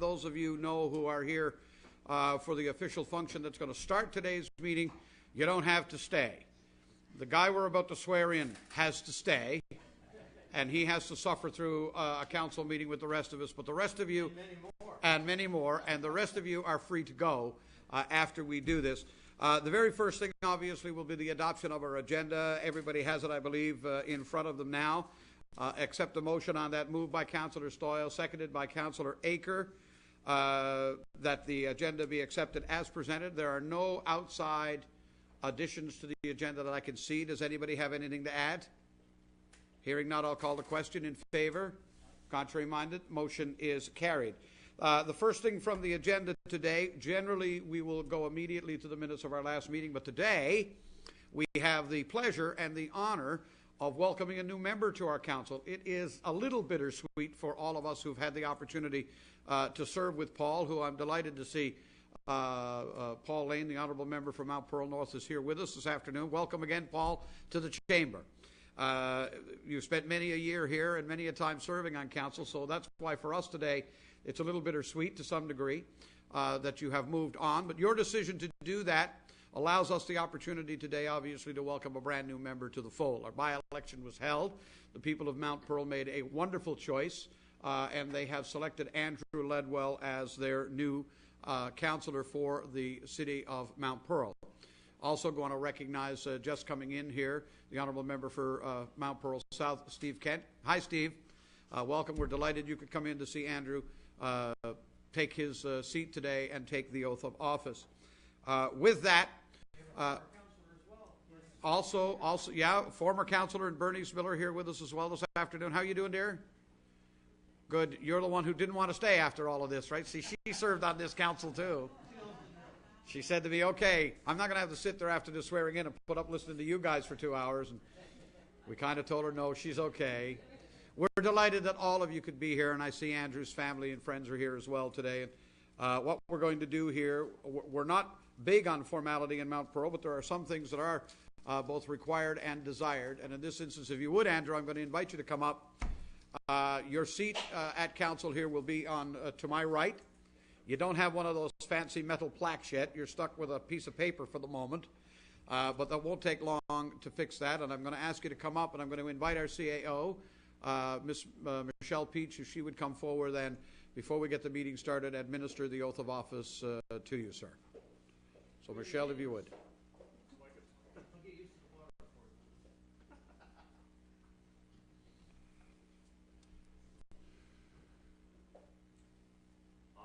those of you know who are here for the official function that's going to start today's meeting, you don't have to stay. The guy we're about to swear in has to stay, and he has to suffer through a council meeting with the rest of us. But the rest of you, and many more, and the rest of you are free to go after we do this. The very first thing, obviously, will be the adoption of our agenda. Everybody has it, I believe, in front of them now. Accept the motion on that, moved by Councillor Stoyle, seconded by Councillor Aker, that the agenda be accepted as presented. There are no outside additions to the agenda that I can see. Does anybody have anything to add? Hearing none, I'll call the question. In favor? Contrary minded? Motion is carried. The first thing from the agenda today, generally we will go immediately to the minutes of our last meeting, but today we have the pleasure and the honor of welcoming a new member to our council. It is a little bittersweet for all of us who've had the opportunity to serve with Paul, who I'm delighted to see. Paul Lane, the honourable member from Mount Pearl North, is here with us this afternoon. Welcome again, Paul, to the chamber. You've spent many a year here and many a time serving on council, so that's why for us today it's a little bittersweet to some degree that you have moved on. But your decision to do that allows us the opportunity today, obviously, to welcome a brand new member to the fold. Our by-election was held. The people of Mount Pearl made a wonderful choice, and they have selected Andrew Ledwell as their new councillor for the city of Mount Pearl. Also going to recognize, just coming in here, the honourable member for Mount Pearl South, Steve Kent. Hi, Steve. Welcome. We're delighted you could come in to see Andrew take his seat today and take the oath of office. With that, also, former councillor and Bernice Miller here with us as well this afternoon. How you doing, dear? Good. You're the one who didn't want to stay after all of this, right? See, she served on this council too. She said to me, okay, I'm not going to have to sit there after the swearing in and put up listening to you guys for 2 hours. And we kind of told her, no, she's okay. We're delighted that all of you could be here, and I see Andrew's family and friends are here as well today. And what we're going to do here, we're not big on formality in Mount Pearl, but there are some things that are both required and desired. And in this instance, if you would, Andrew, I'm going to invite you to come up. Your seat at council here will be on to my right. You don't have one of those fancy metal plaques yet. You're stuck with a piece of paper for the moment. But that won't take long to fix that. And I'm going to ask you to come up, and I'm going to invite our CAO, Miss Michelle Peach, if she would come forward then, before we get the meeting started, administer the oath of office to you, sir. So, Michelle, if you would.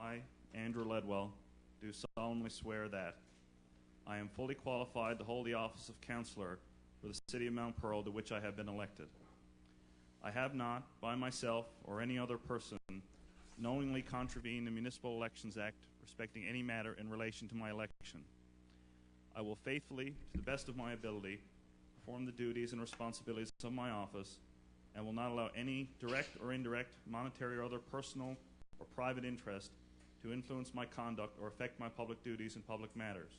I, Andrew Ledwell, do solemnly swear that I am fully qualified to hold the office of councillor for the city of Mount Pearl, to which I have been elected. I have not, by myself or any other person, knowingly contravened the Municipal Elections Act respecting any matter in relation to my election. I will faithfully, to the best of my ability, perform the duties and responsibilities of my office, and will not allow any direct or indirect monetary or other personal or private interest to influence my conduct or affect my public duties in public matters.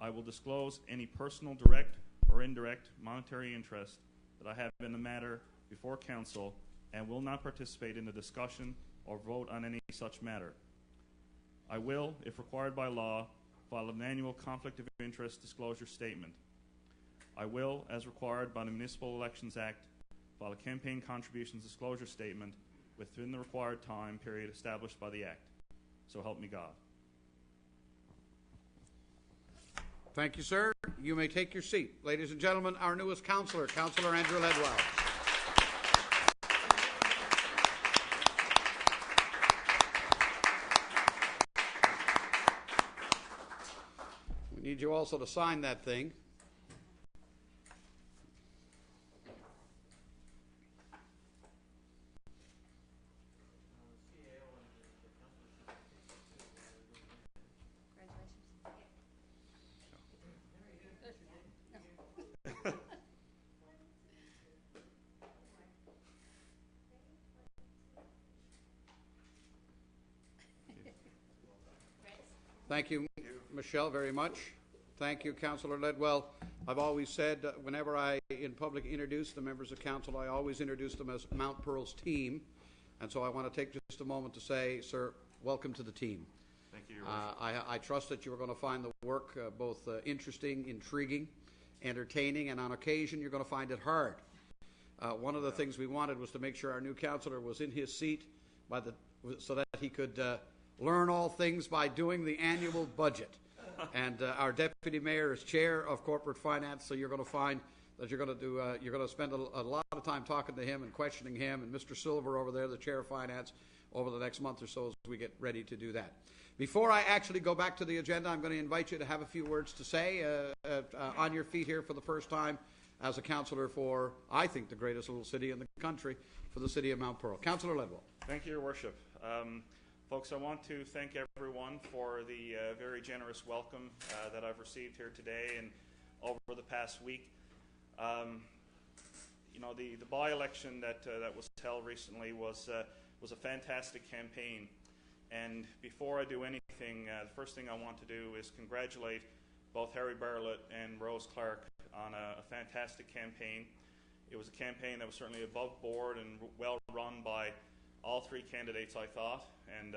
I will disclose any personal direct or indirect monetary interest that I have in the matter before council, and will not participate in the discussion or vote on any such matter. I will, if required by law, file an annual conflict of interest disclosure statement. I will, as required by the Municipal Elections Act, file a campaign contributions disclosure statement within the required time period established by the Act. So help me God. Thank you, sir. You may take your seat. Ladies and gentlemen, our newest councillor, Councillor Andrew Ledwell. We need you also to sign that thing. Thank you, Michelle, very much. Thank you, Councillor Ledwell. I've always said whenever I, in public, introduce the members of council, I always introduce them as Mount Pearl's team. And so I want to take just a moment to say, sir, welcome to the team. Thank you, Your Worship. I trust that you are going to find the work both interesting, intriguing, entertaining, and on occasion you're going to find it hard. One of the things we wanted was to make sure our new councillor was in his seat so that he could learn all things by doing the annual budget. And our deputy mayor is chair of corporate finance, so you're going to find that you're going to spend a lot of time talking to him and questioning him, and Mr. Silver over there, the chair of finance, over the next month or so as we get ready to do that. Before I actually go back to the agenda, I'm going to invite you to have a few words to say on your feet here for the first time as a councillor for, I think, the greatest little city in the country, for the city of Mount Pearl. Councillor Ledwell. Thank you, Your Worship. Folks, I want to thank everyone for the very generous welcome that I've received here today and over the past week. You know, the by-election that was held recently was a fantastic campaign. And before I do anything, the first thing I want to do is congratulate both Harry Bartlett and Rose Clark on a fantastic campaign. It was a campaign that was certainly above board and well run by all three candidates, I thought. And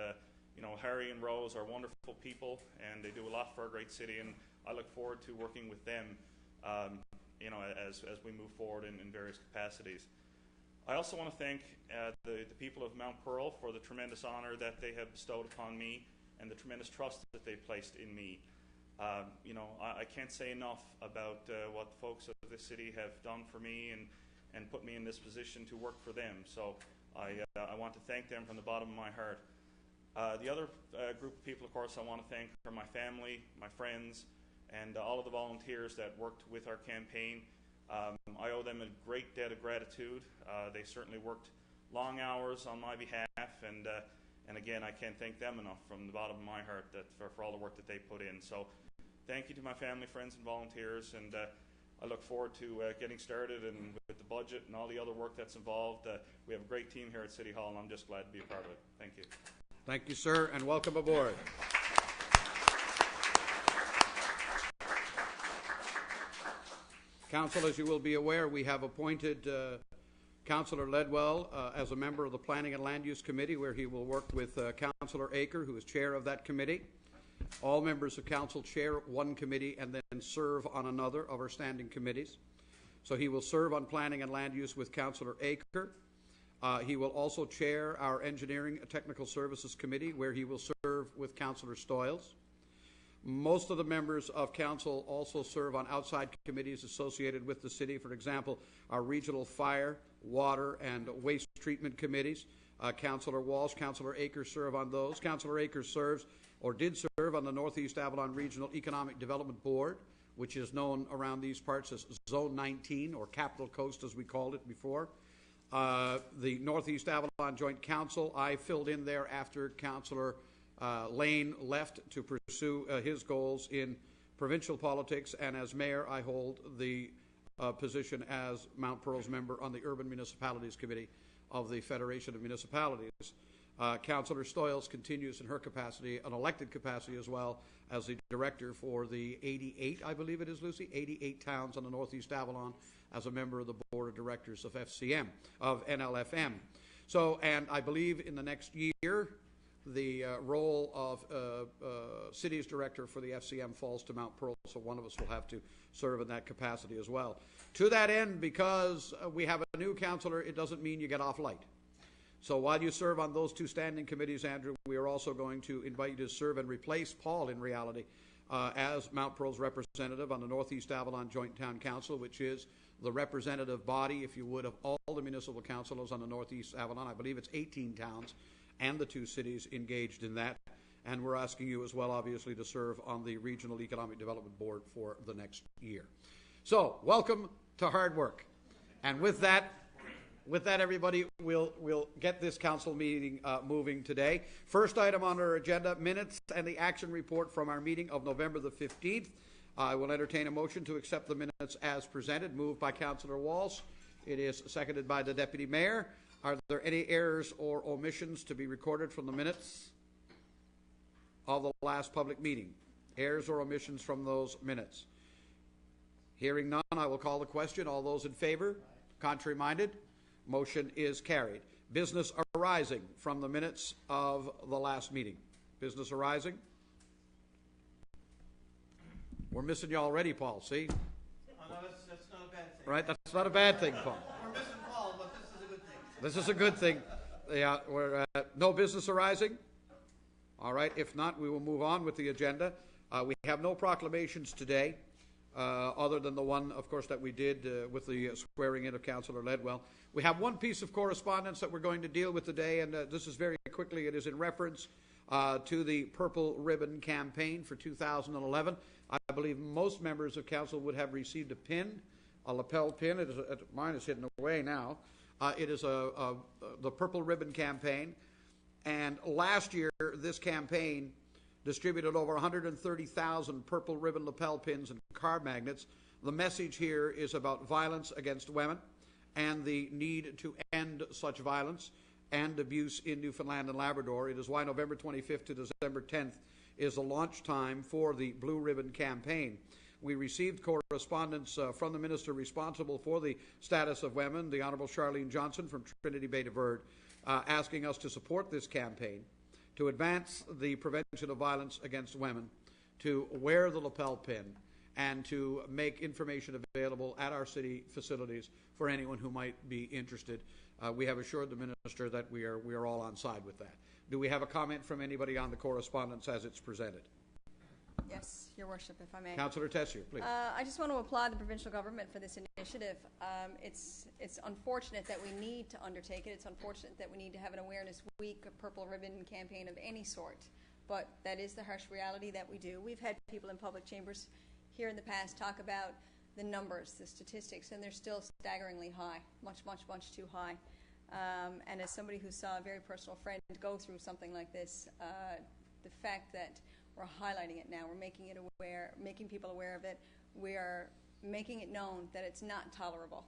you know, Harry and Rose are wonderful people, and they do a lot for our great city. And I look forward to working with them, you know, as we move forward in various capacities. I also want to thank the people of Mount Pearl for the tremendous honor that they have bestowed upon me and the tremendous trust that they placed in me. You know, I can't say enough about what the folks of this city have done for me and put me in this position to work for them. So I want to thank them from the bottom of my heart. The other group of people, of course, I want to thank are my family, my friends, and all of the volunteers that worked with our campaign. I owe them a great debt of gratitude. They certainly worked long hours on my behalf, and again, I can't thank them enough from the bottom of my heart for all the work that they put in. So thank you to my family, friends, and volunteers, and I look forward to getting started and with the budget and all the other work that's involved. We have a great team here at City Hall, and I'm just glad to be a part of it. Thank you. Thank you, sir, and welcome aboard. Council, as you will be aware, we have appointed Councillor Ledwell as a member of the Planning and Land Use Committee, where he will work with Councillor Aker, who is chair of that committee. All members of council chair one committee and then serve on another of our standing committees. So he will serve on Planning and Land Use with Councillor Aker. He will also chair our Engineering and Technical Services Committee, where he will serve with Councillor Stoyles. Most of the members of council also serve on outside committees associated with the city. For example, our regional fire, water, and waste treatment committees. Councillor Walsh, Councillor Akers serve on those. Councillor Akers serves, or did serve, on the Northeast Avalon Regional Economic Development Board, which is known around these parts as Zone 19, or Capital Coast as we called it before. The Northeast Avalon Joint Council, I filled in there after Councillor Lane left to pursue his goals in provincial politics, and as mayor I hold the position as Mount Pearl's member on the Urban Municipalities Committee of the Federation of Municipalities. Councillor Stoyles continues in her capacity, an elected capacity, as well as the director for the 88, I believe it is, Lucy, 88 towns on the Northeast Avalon, as a member of the board of directors of FCM, of NLFM. So, and I believe in the next year, the role of cities director for the FCM falls to Mount Pearl, so one of us will have to serve in that capacity as well. To that end, because we have a new councillor, it doesn't mean you get off light. So while you serve on those two standing committees, Andrew, we are also going to invite you to serve and replace Paul, in reality, as Mount Pearl's representative on the Northeast Avalon Joint Town Council, which is the representative body, if you would, of all the municipal councillors on the Northeast Avalon. I believe it's 18 towns and the two cities engaged in that. And we're asking you as well, obviously, to serve on the Regional Economic Development Board for the next year. So, welcome to hard work. And with that, everybody, we'll get this council meeting moving today. First item on our agenda, minutes and the action report from our meeting of November the 15th. I will entertain a motion to accept the minutes as presented, moved by Councillor Walsh. It is seconded by the Deputy Mayor. Are there any errors or omissions to be recorded from the minutes of the last public meeting? Errors or omissions from those minutes? Hearing none, I will call the question. All those in favor? Contrary-minded? Motion is carried. Business arising from the minutes of the last meeting. Business arising? We're missing you already, Paul, see? Oh, no, that's not a bad thing. Right, that's not a bad thing, Paul. We're missing Paul, but this is a good thing. This is a good thing. Yeah, no business arising? All right, if not, we will move on with the agenda. We have no proclamations today, other than the one, of course, that we did with the swearing in of Councillor Ledwell. We have one piece of correspondence that we're going to deal with today, and this is very quickly. It is in reference to the Purple Ribbon campaign for 2011. I believe most members of council would have received a pin, a lapel pin. Mine is hidden away now. It is the Purple Ribbon campaign. And last year, this campaign distributed over 130,000 purple ribbon lapel pins and card magnets. The message here is about violence against women and the need to end such violence and abuse in Newfoundland and Labrador. It is why November 25th to December 10th is the launch time for the Blue Ribbon campaign. We received correspondence from the minister responsible for the status of women, the Honourable Charlene Johnson from Trinity Bay de Verde, asking us to support this campaign, to advance the prevention of violence against women, to wear the lapel pin, and to make information available at our city facilities for anyone who might be interested. We have assured the minister that we are all on side with that. Do we have a comment from anybody on the correspondence as it's presented? Yes, Your Worship, if I may. Councillor Tessier, please. I just want to applaud the provincial government for this initiative. It's unfortunate that we need to undertake it. It's unfortunate that we need to have an awareness week, a purple ribbon campaign of any sort. But that is the harsh reality that we do. We've had people in public chambers here in the past talk about the numbers, the statistics, and they're still staggeringly high, much, much, much too high. And as somebody who saw a very personal friend go through something like this, the fact that we're highlighting it now, we're making it aware, making people aware of it, we are making it known that it's not tolerable.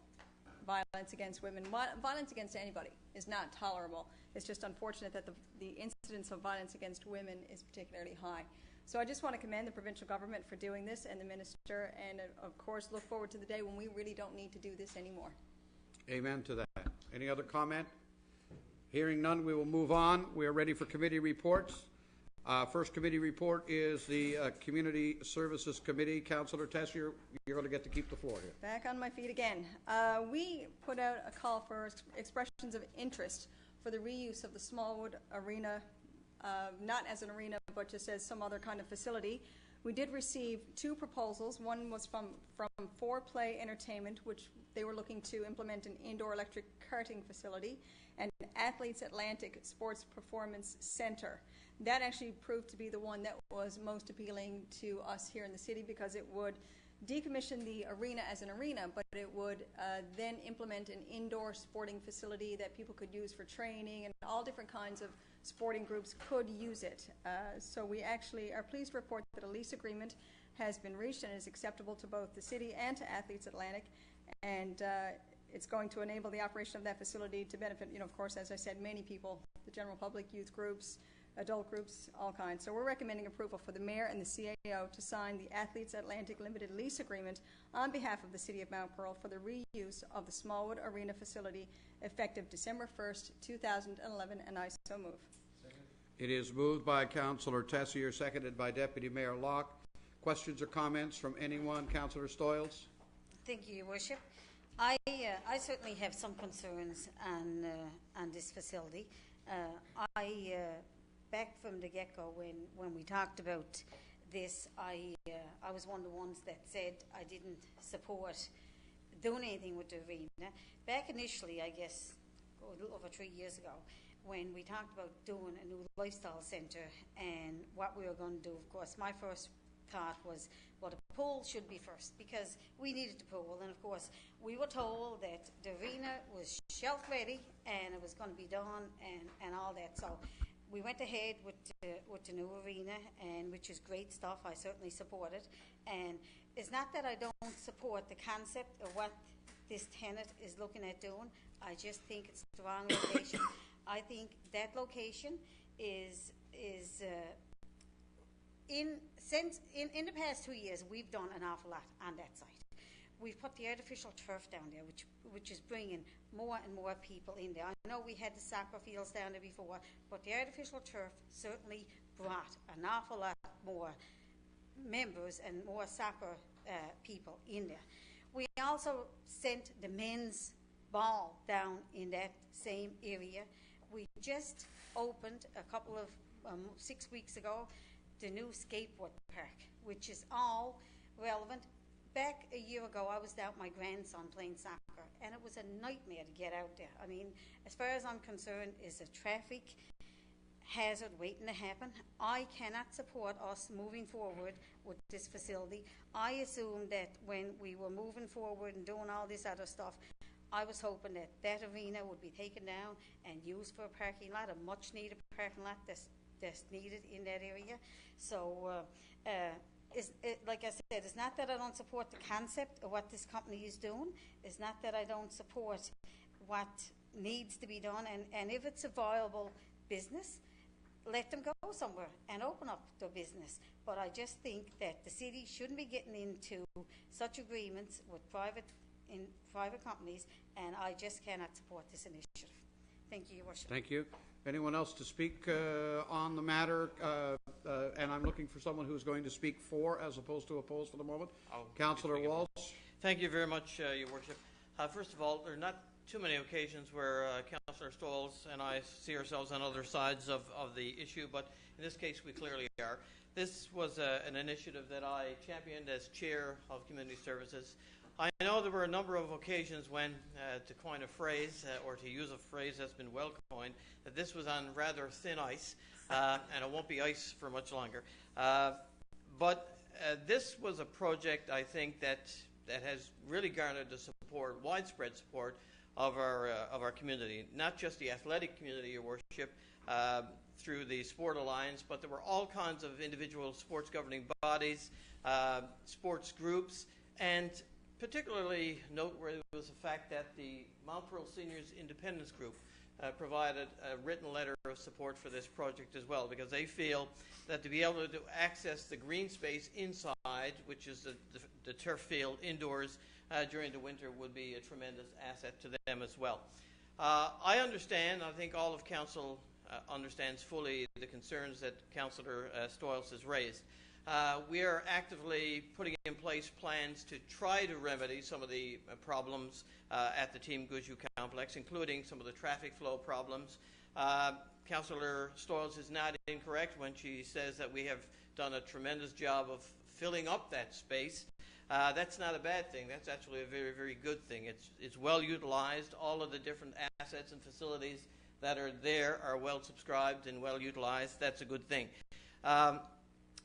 Violence against women, violence against anybody is not tolerable. It's just unfortunate that the incidence of violence against women is particularly high. So I just want to commend the provincial government for doing this and the minister, and of course look forward to the day when we really don't need to do this anymore. Amen to that. Any other comment? Hearing none, we will move on. We are ready for committee reports. First committee report is the Community Services Committee. Councillor Tessier, you're going to get to keep the floor here. Back on my feet again. We put out a call for expressions of interest for the reuse of the Smallwood Arena, not as an arena, but just as some other kind of facility. We did receive two proposals. One was from 4Play Entertainment, which they were looking to implement an indoor electric karting facility, and Athletes Atlantic Sports Performance Center. That actually proved to be the one that was most appealing to us here in the city, because it would decommission the arena as an arena, but it would then implement an indoor sporting facility that people could use for training, and all different kinds of sporting groups could use it. So we actually are pleased to report that a lease agreement has been reached and is acceptable to both the city and to Athletes Atlantic, and it's going to enable the operation of that facility to benefit, of course, as I said, many people, the general public, youth groups, adult groups, all kinds. So we're recommending approval for the Mayor and the CAO to sign the Athletes Atlantic Limited Lease Agreement on behalf of the City of Mount Pearl for the reuse of the Smallwood Arena facility effective December 1st, 2011, and I so move. Second. It is moved by Councillor Tessier, seconded by Deputy Mayor Locke. Questions or comments from anyone? Councillor Stoyles? Thank you, Your Worship. I certainly have some concerns on this facility. Back from the get-go, when we talked about this, I was one of the ones that said I didn't support doing anything with the arena. Back initially, I guess, a little over 3 years ago, when we talked about doing a new lifestyle centre and what we were going to do, of course, my first thought was, well, the pool should be first, because we needed the pool, and of course, we were told that the arena was shelf ready and it was going to be done and all that. So we went ahead with the new arena, and which is great stuff. I certainly support it. And it's not that I don't support the concept of what this tenant is looking at doing. I just think it's the wrong location. I think that location is in the past 2 years, we've done an awful lot on that site. we've put the artificial turf down there, which is bringing more and more people in there. I know we had the soccer fields down there before, but the artificial turf certainly brought an awful lot more members and more soccer people in there. We also sent the men's ball down in that same area. We just opened a couple of 6 weeks ago the new skateboard park, which is all relevant. Back a year ago, I was down with my grandson playing soccer, and it was a nightmare to get out there. I mean, as far as I'm concerned, it's a traffic hazard waiting to happen. I cannot support us moving forward with this facility. I assumed that when we were moving forward and doing all this other stuff, I was hoping that that arena would be taken down and used for a parking lot, a much-needed parking lot that's needed in that area. So, like I said, it's not that I don't support the concept of what this company is doing. It's not that I don't support what needs to be done. And if it's a viable business, let them go somewhere and open up their business. But I just think that the city shouldn't be getting into such agreements with private companies, and I just cannot support this initiative. Thank you, Your Worship. Thank you. Anyone else to speak on the matter? And I'm looking for someone who's going to speak for as opposed to oppose for the moment. Councillor Walsh. Thank you very much, Your Worship. First of all, there are not too many occasions where Councillor Stoyles and I see ourselves on other sides of the issue, but in this case we clearly are. This was an initiative that I championed as Chair of Community Services. I know there were a number of occasions when, to coin a phrase, or to use a phrase that's been well coined, that this was on rather thin ice, and it won't be ice for much longer. But this was a project, I think, that has really garnered the support, widespread support, of our community. Not just the athletic community, Your Worship, through the Sport Alliance, but there were all kinds of individual sports governing bodies, sports groups, and particularly noteworthy was the fact that the Mount Pearl Seniors Independence Group provided a written letter of support for this project as well, because they feel that to be able to access the green space inside, which is the turf field indoors during the winter, would be a tremendous asset to them as well. I understand, I think all of Council understands fully the concerns that Councillor Stoyles has raised. We are actively putting in place plans to try to remedy some of the problems at the Team Guzhou complex, including some of the traffic flow problems. Councillor Stoyles is not incorrect when she says that we have done a tremendous job of filling up that space. That's not a bad thing. That's actually a very, very good thing. It's well utilized. All of the different assets and facilities that are there are well subscribed and well utilized. That's a good thing.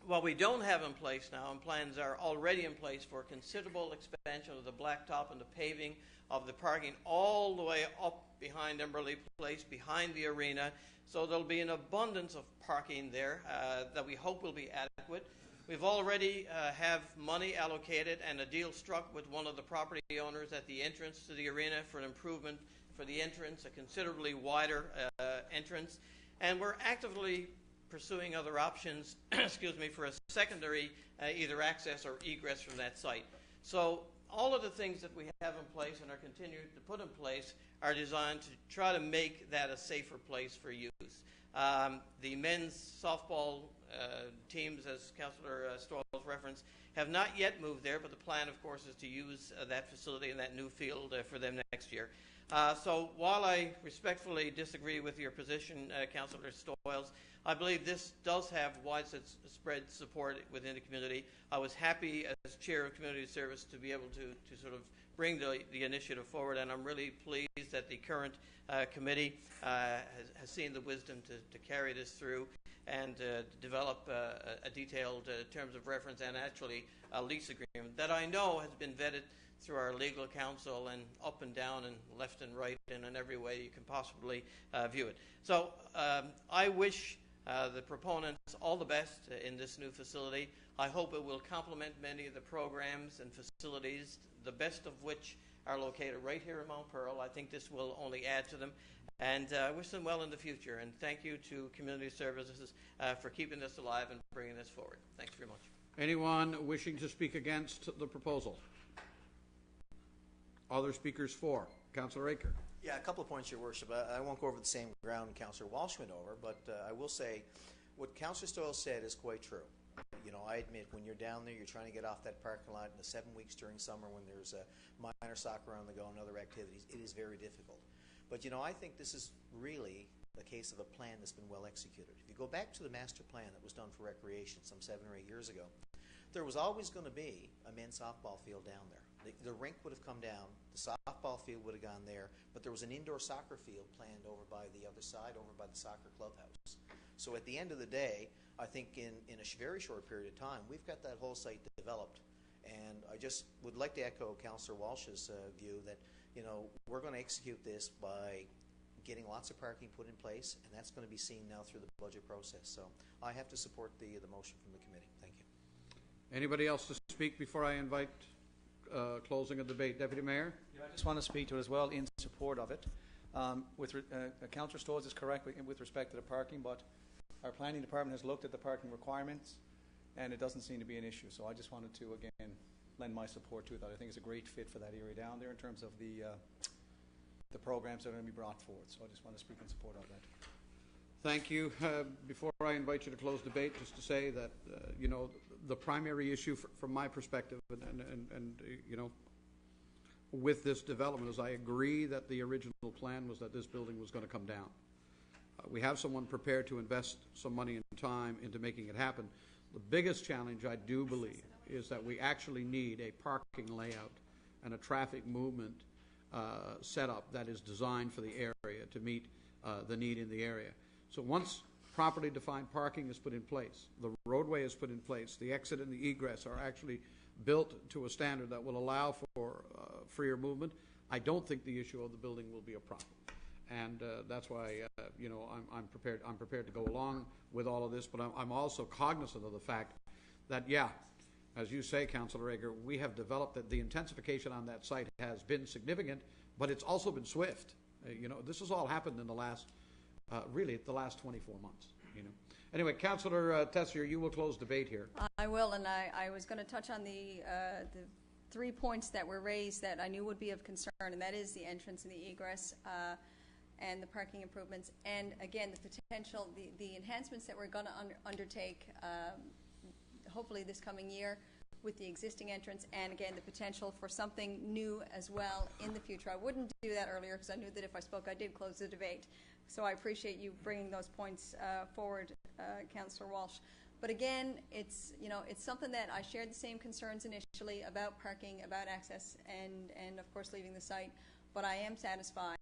What we don't have in place now, and plans are already in place for considerable expansion of the blacktop and the paving of the parking all the way up behind Emberley Place, behind the arena. So there'll be an abundance of parking there that we hope will be adequate. We've already have money allocated and a deal struck with one of the property owners at the entrance to the arena for an improvement for the entrance, a considerably wider entrance. And we're actively pursuing other options, excuse me, for a secondary either access or egress from that site. So all of the things that we have in place and are continuing to put in place are designed to try to make that a safer place for use. The men's softball teams, as Councillor Stoyles referenced, have not yet moved there, but the plan, of course, is to use that facility and that new field for them next year. So while I respectfully disagree with your position, Councillor Stoyles, I believe this does have widespread support within the community. I was happy as Chair of Community Service to be able to sort of bring the initiative forward, and I'm really pleased that the current committee has seen the wisdom to carry this through and develop a detailed terms of reference and actually a lease agreement that I know has been vetted through our legal counsel and up and down and left and right and in every way you can possibly view it. So I wish the proponents all the best in this new facility. I hope it will complement many of the programs and facilities, the best of which are located right here in Mount Pearl. I think this will only add to them. And I wish them well in the future. And thank you to Community Services for keeping this alive and bringing this forward. Thanks very much. Anyone wishing to speak against the proposal? Other speakers for. Councillor Aker. Yeah, a couple of points, Your Worship. I won't go over the same ground Councillor Walsh went over, but I will say what Councillor Stoyles said is quite true. You know, I admit when you're down there, you're trying to get off that parking lot in the 7 weeks during summer when there's minor soccer on the go and other activities. It is very difficult. But, you know, I think this is really a case of a plan that's been well executed. If you go back to the master plan that was done for recreation some 7 or 8 years ago, there was always going to be a men's softball field down there. The rink would have come down, the softball field would have gone there, but there was an indoor soccer field planned over by the other side, over by the soccer clubhouse. So at the end of the day, I think in a very short period of time, we've got that whole site developed. And I just would like to echo Councillor Walsh's view that, you know, we're going to execute this by getting lots of parking put in place, and that's going to be seen now through the budget process. So I have to support the motion from the committee. Thank you. Anybody else to speak before I invite closing of debate? Deputy Mayor? Yeah, I just want to speak to it as well in support of it. Councillor Stoyles is correct with respect to the parking, but our planning department has looked at the parking requirements and it doesn't seem to be an issue. So I just wanted to, again, lend my support to that. I think it's a great fit for that area down there in terms of the programs that are going to be brought forward. So I just want to speak in support of that. Thank you. Before I invite you to close debate, just to say that, you know, the primary issue from my perspective and you know, with this development is I agree that the original plan was that this building was going to come down. We have someone prepared to invest some money and time into making it happen. The biggest challenge, I do believe, is that we actually need a parking layout and a traffic movement setup that is designed for the area to meet the need in the area. So once properly defined parking is put in place, the roadway is put in place, the exit and the egress are actually built to a standard that will allow for freer movement, I don't think the issue of the building will be a problem. And that's why you know, I'm prepared to go along with all of this, but I'm also cognizant of the fact that, yeah, as you say, Councillor Ager, we have developed that the intensification on that site has been significant, but it's also been swift. You know, this has all happened in the last, really, the last 24 months. You know. Anyway, Councillor Tessier, you will close debate here. I will, and I was going to touch on the 3 points that were raised that I knew would be of concern, and that is the entrance and the egress, and the parking improvements, and again, the potential, the enhancements that we're going to undertake, hopefully this coming year, with the existing entrance, and again, the potential for something new as well in the future. I wouldn't do that earlier because I knew that if I spoke, I did close the debate. So I appreciate you bringing those points forward, Councillor Walsh. But again, it's, you know, it's something that I shared the same concerns initially about parking, about access, and of course leaving the site. But I am satisfied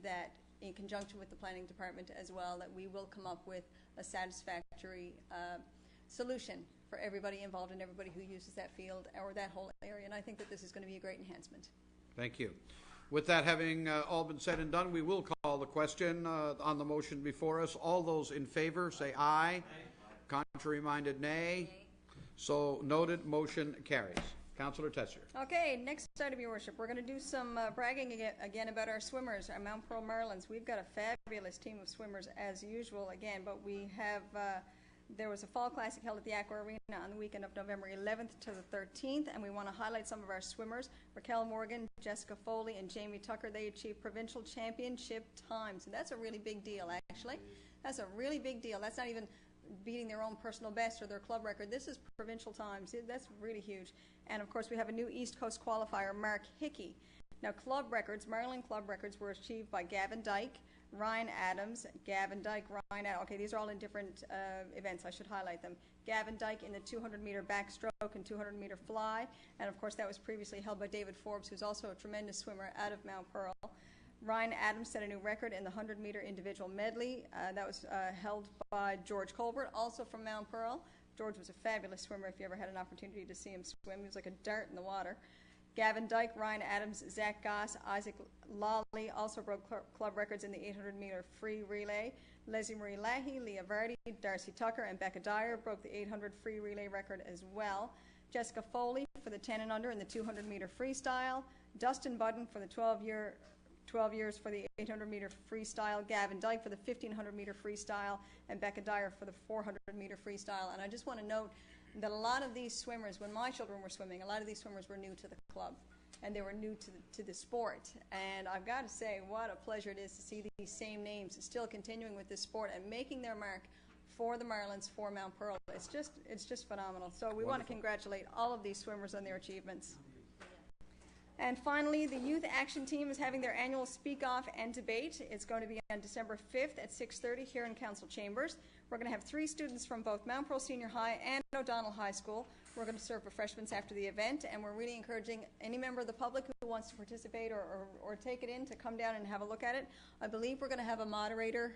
that in conjunction with the planning department as well, that we will come up with a satisfactory solution for everybody involved and everybody who uses that field or that whole area. And I think that this is going to be a great enhancement. Thank you. With that having all been said and done, we will call the question on the motion before us. All those in favor say aye. Aye. Contrary-minded, nay. So noted. Motion carries. Councillor Tessier. Okay, next item, Your Worship. We're going to do some bragging again about our swimmers, our Mount Pearl Marlins. We've got a fabulous team of swimmers as usual again, but we have, there was a fall classic held at the Aqua Arena on the weekend of November 11th to the 13th, and we want to highlight some of our swimmers. Raquel Morgan, Jessica Foley, and Jamie Tucker, they achieved provincial championship times, and that's a really big deal, actually. That's a really big deal. That's not even beating their own personal best or their club record. This is provincial times. That's really huge. And of course we have a new East Coast qualifier, Mark Hickey. Now club records, Maryland club records were achieved by Gavin Dyke, Ryan Adams, Gavin Dyke, Ryan Adams. Okay, these are all in different events. I should highlight them. Gavin Dyke in the 200-meter backstroke and 200-meter fly. And of course that was previously held by David Forbes, who's also a tremendous swimmer out of Mount Pearl. Ryan Adams set a new record in the 100-meter individual medley. That was held by George Colbert, also from Mount Pearl. George was a fabulous swimmer if you ever had an opportunity to see him swim. He was like a dart in the water. Gavin Dyke, Ryan Adams, Zach Goss, Isaac Lawley also broke club records in the 800-meter free relay. Leslie Marie Lahey, Leah Vardy, Darcy Tucker, and Becca Dyer broke the 800 free relay record as well. Jessica Foley for the 10 and under in the 200-meter freestyle. Dustin Budden for the 12 years for the 800-meter freestyle, Gavin Dyke for the 1,500-meter freestyle, and Becca Dyer for the 400-meter freestyle. And I just want to note that a lot of these swimmers, when my children were swimming, a lot of these swimmers were new to the club. and they were new to the sport. And I've got to say, what a pleasure it is to see these same names still continuing with this sport and making their mark for the Marlins, for Mount Pearl. It's just phenomenal. So we want to congratulate all of these swimmers on their achievements. And finally, the Youth Action Team is having their annual Speak Off and Debate. It's going to be on December 5th at 6:30 here in Council Chambers. We're going to have 3 students from both Mount Pearl Senior High and O'Donnell High School. We're going to serve refreshments after the event, and we're really encouraging any member of the public who wants to participate or take it in to come down and have a look at it. I believe we're going to have a moderator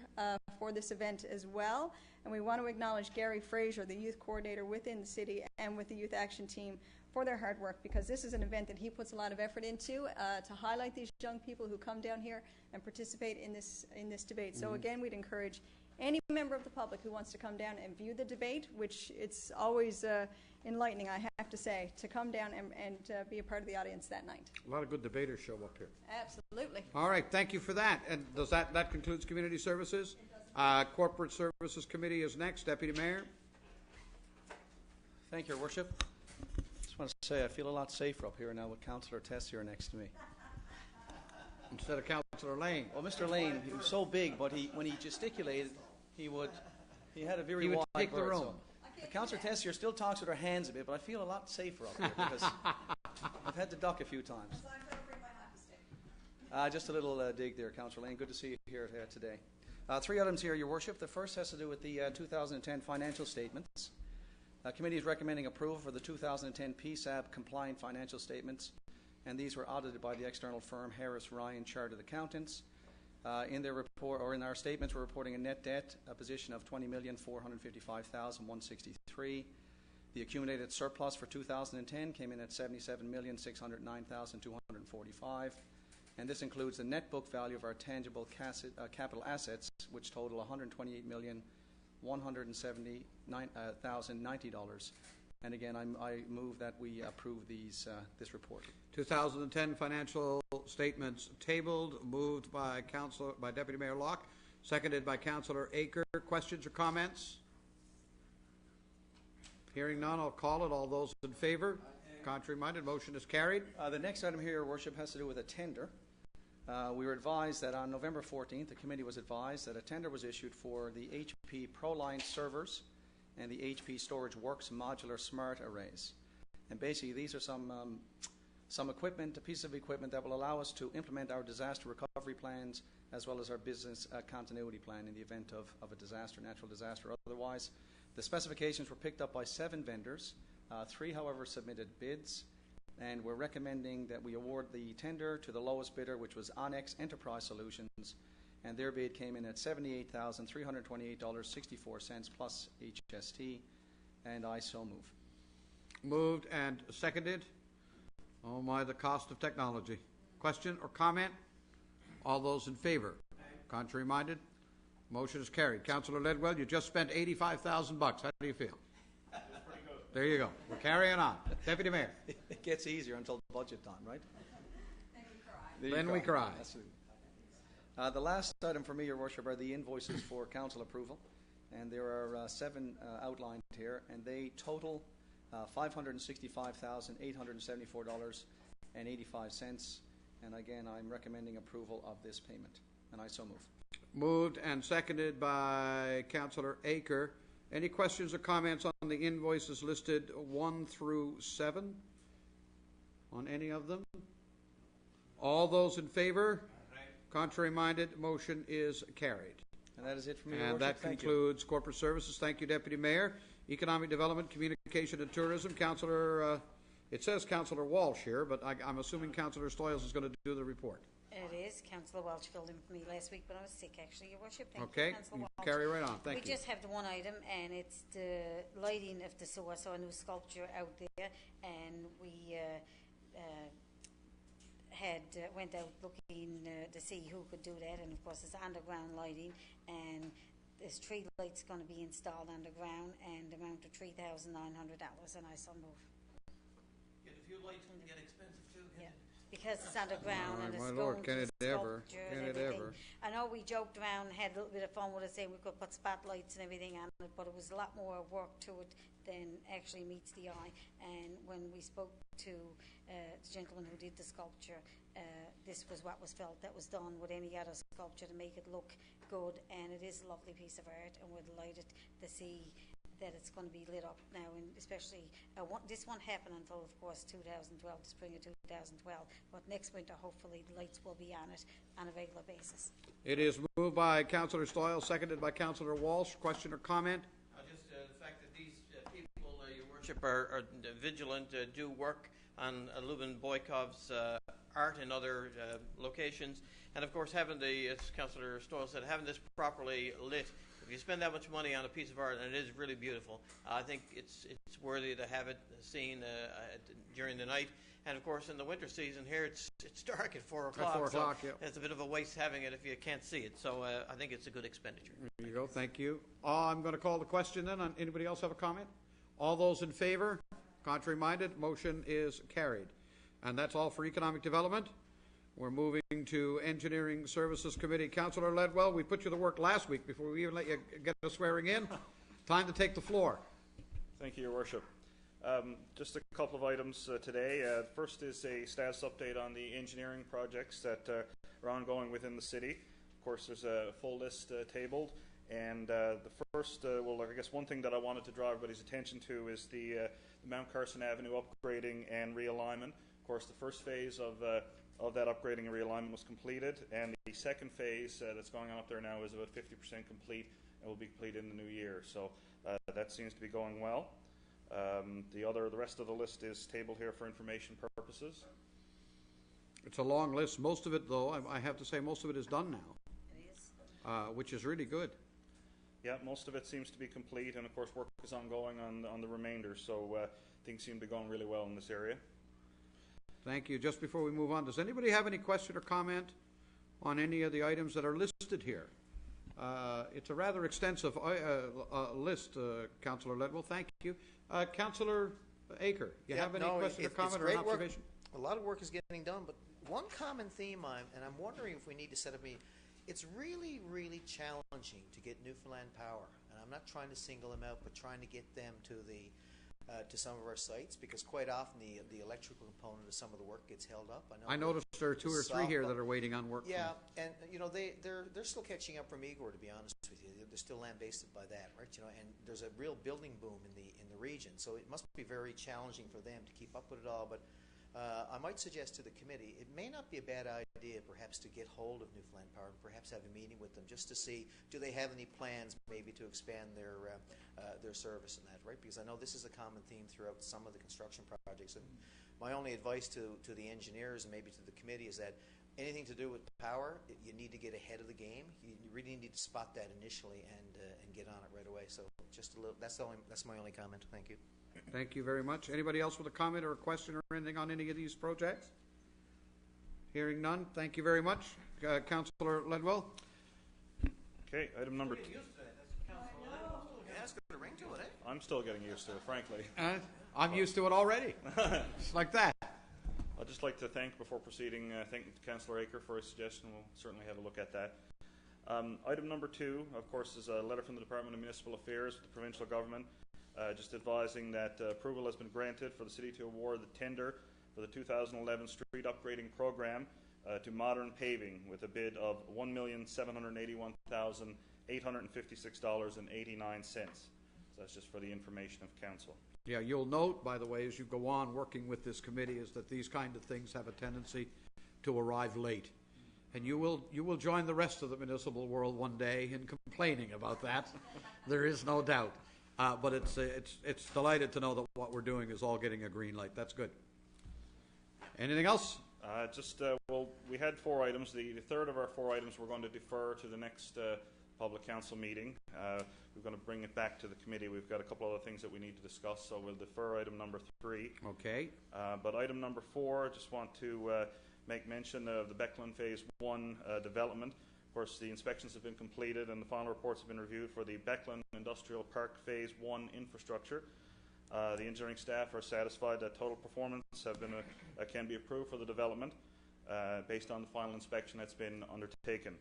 for this event as well, and we want to acknowledge Gary Fraser, the youth coordinator within the city and with the Youth Action Team, for their hard work, because this is an event that he puts a lot of effort into to highlight these young people who come down here and participate in this debate. So again, we'd encourage any member of the public who wants to come down and view the debate, which it's always enlightening, I have to say, to come down and be a part of the audience that night. A lot of good debaters show up here. Absolutely. All right, thank you for that. And does that concludes Community Services? Corporate Services Committee is next. Deputy Mayor. Thank you, Your Worship. I just want to say I feel a lot safer up here now with Councillor Tessier next to me. Instead of Councillor Lane. Well, Mr. Lane, he was so big, but when he gesticulated, he had a very He would wide take the berth, room. so. Councillor Tessier still talks with her hands a bit, but I feel a lot safer up here because I've had to duck a few times. Just a little dig there, Councillor Lane. Good to see you here today. 3 items here, Your Worship. The first has to do with the 2010 financial statements. Committee is recommending approval for the 2010 PSAB compliant financial statements, and these were audited by the external firm Harris Ryan Chartered Accountants. In their report, or in our statements, we're reporting a net debt position of $20,455,163. The accumulated surplus for 2010 came in at $77,609,245, and this includes the net book value of our tangible capital assets, which total $128,179,090. And again, I move that we approve this report. 2010 financial statements tabled, moved by Deputy Mayor Locke, seconded by Councillor Aker. Questions or comments? Hearing none, I'll call it. All those in favor? Contrary minded, motion is carried. The next item here, Your Worship, has to do with a tender. We were advised that on November 14th, the committee was advised that a tender was issued for the HP ProLine servers and the HP Storage Works modular smart arrays. And basically, these are some equipment, a piece of equipment that will allow us to implement our disaster recovery plans as well as our business continuity plan in the event of a disaster, natural disaster or otherwise. The specifications were picked up by 7 vendors. 3, however, submitted bids, and we're recommending that we award the tender to the lowest bidder, which was Onyx Enterprise Solutions, and their bid came in at $78,328.64 plus HST, and I so move. Moved and seconded. Oh my, the cost of technology. Question or comment? All those in favor? Contrary minded? Motion is carried. Councillor Ledwell, you just spent $85,000. How do you feel? There you go. We're carrying on. Deputy Mayor. It gets easier until the budget time, right? Then we cry. Absolutely. The last item for me, Your Worship, are the invoices for council approval, and there are 7 outlined here, and they total $565,874.85. And again, I'm recommending approval of this payment, and I so move. Moved and seconded by Councillor Aker. Any questions or comments on the invoices listed 1 through 7? On any of them? All those in favor? Contrary minded, motion is carried. And that is it for me, Your And Worship. that concludes corporate services. Thank you, Deputy Mayor. Economic Development, Communication and Tourism, Councillor, it says Councillor Walsh here, but I'm assuming Councillor Stoyles is going to do the report. It is. Councillor Welch filled in for me last week, but I was sick, actually, Your Worship. Thank Okay, you, Councillor Welch. carry right on. Thank We you. just have the one item, and it's the lighting of the sewer, so a new sculpture out there, and we went out looking to see who could do that, and of course it's underground lighting, and there's 3 lights going to be installed underground, and the amount of $3,900, and I so move. Get a few lights and get expensive too. Yeah. because it's underground Oh, and it's my going Lord, to can the it ever? sculpture Can and it everything. ever? I know we joked around and had a little bit of fun with it, saying we could put spotlights and everything on it, but it was a lot more work to it than actually meets the eye. And when we spoke to the gentleman who did the sculpture, this was what was felt that was done with any other sculpture to make it look good, and it is a lovely piece of art, and we're delighted to see that it's going to be lit up now, and especially this won't happen until, of course, 2012, the spring of 2012, but next winter, hopefully, the lights will be on it on a regular basis. It is moved by Councillor Stoyle, seconded by Councillor Walsh. Question or comment? Just the fact that these people, Your Worship, are vigilant, do work on Lubin Boykov's art in other locations, and of course having as Councillor Stoyle said, having this properly lit. If you spend that much money on a piece of art, and it is really beautiful, I think it's worthy to have it seen during the night. And of course, in the winter season here, it's dark at 4 o'clock. At 4 o'clock, so yep. It's a bit of a waste having it if you can't see it. So I think it's a good expenditure. There you go. Thank you. I'm going to call the question then. Anybody else have a comment? All those in favor? Contrary minded? Motion is carried. And that's all for economic development. We're moving to Engineering Services Committee. Councillor Ledwell, we put you to work last week before we even let you get the swearing in. Time to take the floor. Thank you, Your Worship. Just a couple of items today. First is a status update on the engineering projects that are ongoing within the city. Of course, there's a full list tabled. And the first, I guess one thing that I wanted to draw everybody's attention to is the Mount Carson Avenue upgrading and realignment. Of course, the first phase of that upgrading and realignment was completed, and the second phase that's going on up there now is about 50% complete and will be complete in the new year. So that seems to be going well. The rest of the list is tabled here for information purposes. It's a long list. Most of it, though, I have to say, most of it is done now, It is. which is really good. Yeah, most of it seems to be complete, and of course work is ongoing on the remainder, so things seem to be going really well in this area. Thank you. Just before we move on, does anybody have any question or comment on any of the items that are listed here? It's a rather extensive list, Councillor Ledwell. Thank you. Councillor Aker, you have any question or comment or an observation? A lot of work is getting done, but one common theme, and I'm wondering if we need to set up a meeting. It's really, really challenging to get Newfoundland Power, and I'm not trying to single them out, but trying to get them to some of our sites, because quite often the electrical component of some of the work gets held up. I noticed there are 2 or 3 here that are waiting on work. Yeah, and they're still catching up from Igor, to be honest with you. They're still lambasted by that, right? And there's a real building boom in the region, so it must be very challenging for them to keep up with it all. But I might suggest to the committee, it may not be a bad idea perhaps to get hold of Newfoundland Power and perhaps have a meeting with them just to see, do they have any plans maybe to expand their service in that, right? Because I know this is a common theme throughout some of the construction projects. And my only advice to the engineers and maybe to the committee is that anything to do with power, you need to get ahead of the game. You really need to spot that initially and get on it right away. So just a little. That's my only comment. Thank you. Thank you very much. Anybody else with a comment or a question or anything on any of these projects? Hearing none, thank you very much. Councillor Ledwell. Okay, item number 2. Yeah, it's got a ring to it, eh? I'm still getting used to it, frankly. I'm used to it already. It's like that. I'd just like to before proceeding, thank Councillor Aker for his suggestion. We'll certainly have a look at that. Item number 2, of course, is a letter from the Department of Municipal Affairs with the provincial government, just advising that approval has been granted for the city to award the tender for the 2011 street upgrading program to Modern Paving with a bid of $1,781,856.89. So that's just for the information of council. Yeah, you'll note, by the way, as you go on working with this committee, is that these kind of things have a tendency to arrive late. And you will join the rest of the municipal world one day in complaining about that. There is no doubt. But it's delighted to know that what we're doing is all getting a green light. That's good. Anything else? We had 4 items. The third of our 4 items we're going to defer to the next public council meeting. We're going to bring it back to the committee. We've got a couple other things that we need to discuss, so we'll defer item number 3. Okay. But item number 4, I just want to make mention of the Beckland Phase 1 development. Of course, the inspections have been completed and the final reports have been reviewed for the Beckland Industrial Park Phase 1 infrastructure. The engineering staff are satisfied that total performance can be approved for the development based on the final inspection that's been undertaken.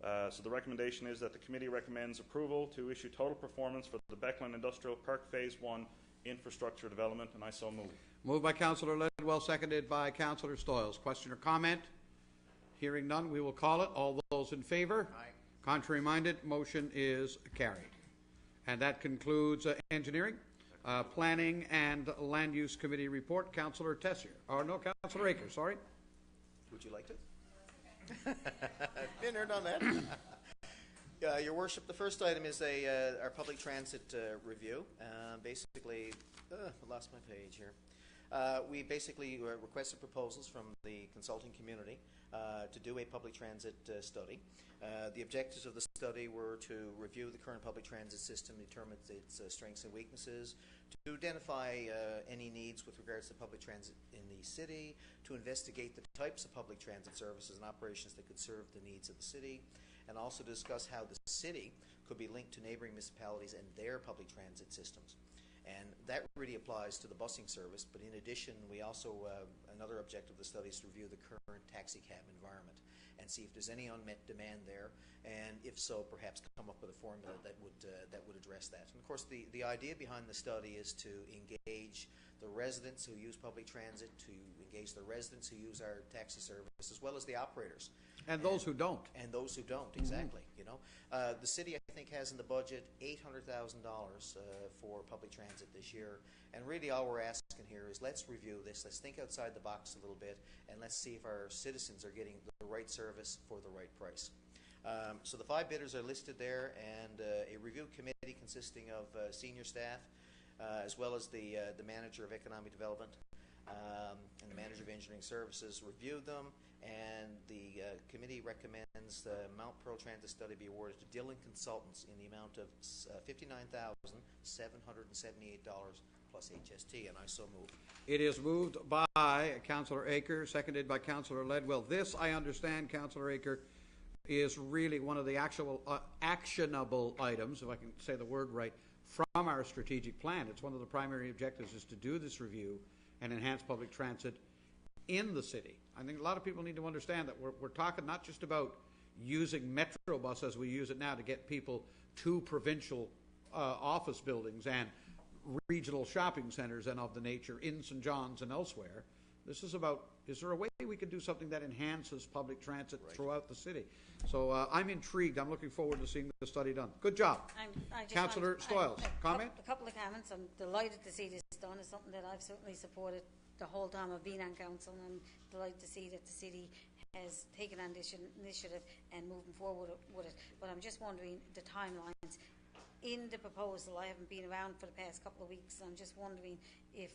So the recommendation is that the committee recommends approval to issue total performance for the Beckland Industrial Park Phase 1 infrastructure development, and I so move. Moved by Councillor Ledwell, seconded by Councillor Stoyles. Question or comment? Hearing none, we will call it. All those in favor? Aye. Contrary minded, motion is carried. And that concludes engineering, planning and land use committee report. Councillor Tessier, or no, Councillor Akers, sorry. Would you like to? Been heard on that. Your Worship, the first item is our public transit review. Basically, I lost my page here. We basically requested proposals from the consulting community to do a public transit study. The objectives of the study were to review the current public transit system, determine its strengths and weaknesses, to identify any needs with regards to public transit in the city, to investigate the types of public transit services and operations that could serve the needs of the city, and also discuss how the city could be linked to neighboring municipalities and their public transit systems. And that really applies to the busing service, but in addition, we also, another objective of the study is to review the current taxi cab environment and see if there's any unmet demand there, and if so, perhaps come up with a formula that would address that. And of course, the idea behind the study is to engage the residents who use public transit, to engage the residents who use our taxi service, as well as the operators. And those who don't. And those who don't, exactly. You know, the city, I think, has in the budget $800,000 for public transit this year. And really, all we're asking here is let's review this. Let's think outside the box a little bit, and let's see if our citizens are getting the right service for the right price. So the 5 bidders are listed there, and a review committee consisting of senior staff, as well as the manager of economic development and the manager of engineering services reviewed them, and the committee recommends the Mount Pearl Transit Study be awarded to Dillon Consultants in the amount of $59,778 plus HST, and I so move. It is moved by Councillor Aker, seconded by Councillor Ledwell. This, I understand, Councillor Aker, is really one of the actual actionable items, if I can say the word right, from our strategic plan. It's one of the primary objectives is to do this review and enhance public transit in the city. I think a lot of people need to understand that we're talking not just about using Metrobus as we use it now to get people to provincial office buildings and regional shopping centres and of the nature in St. John's and elsewhere. This is about, is there a way we can do something that enhances public transit throughout the city? So I'm intrigued. I'm looking forward to seeing the study done. Good job. Councillor Stoyles, comment? A couple of comments. I'm delighted to see this done. It's something that I've certainly supported the whole time I've been on council, and I'm delighted to see that the city has taken on this initiative and moving forward with it. But I'm just wondering the timelines. In the proposal, I haven't been around for the past couple of weeks, and I'm just wondering if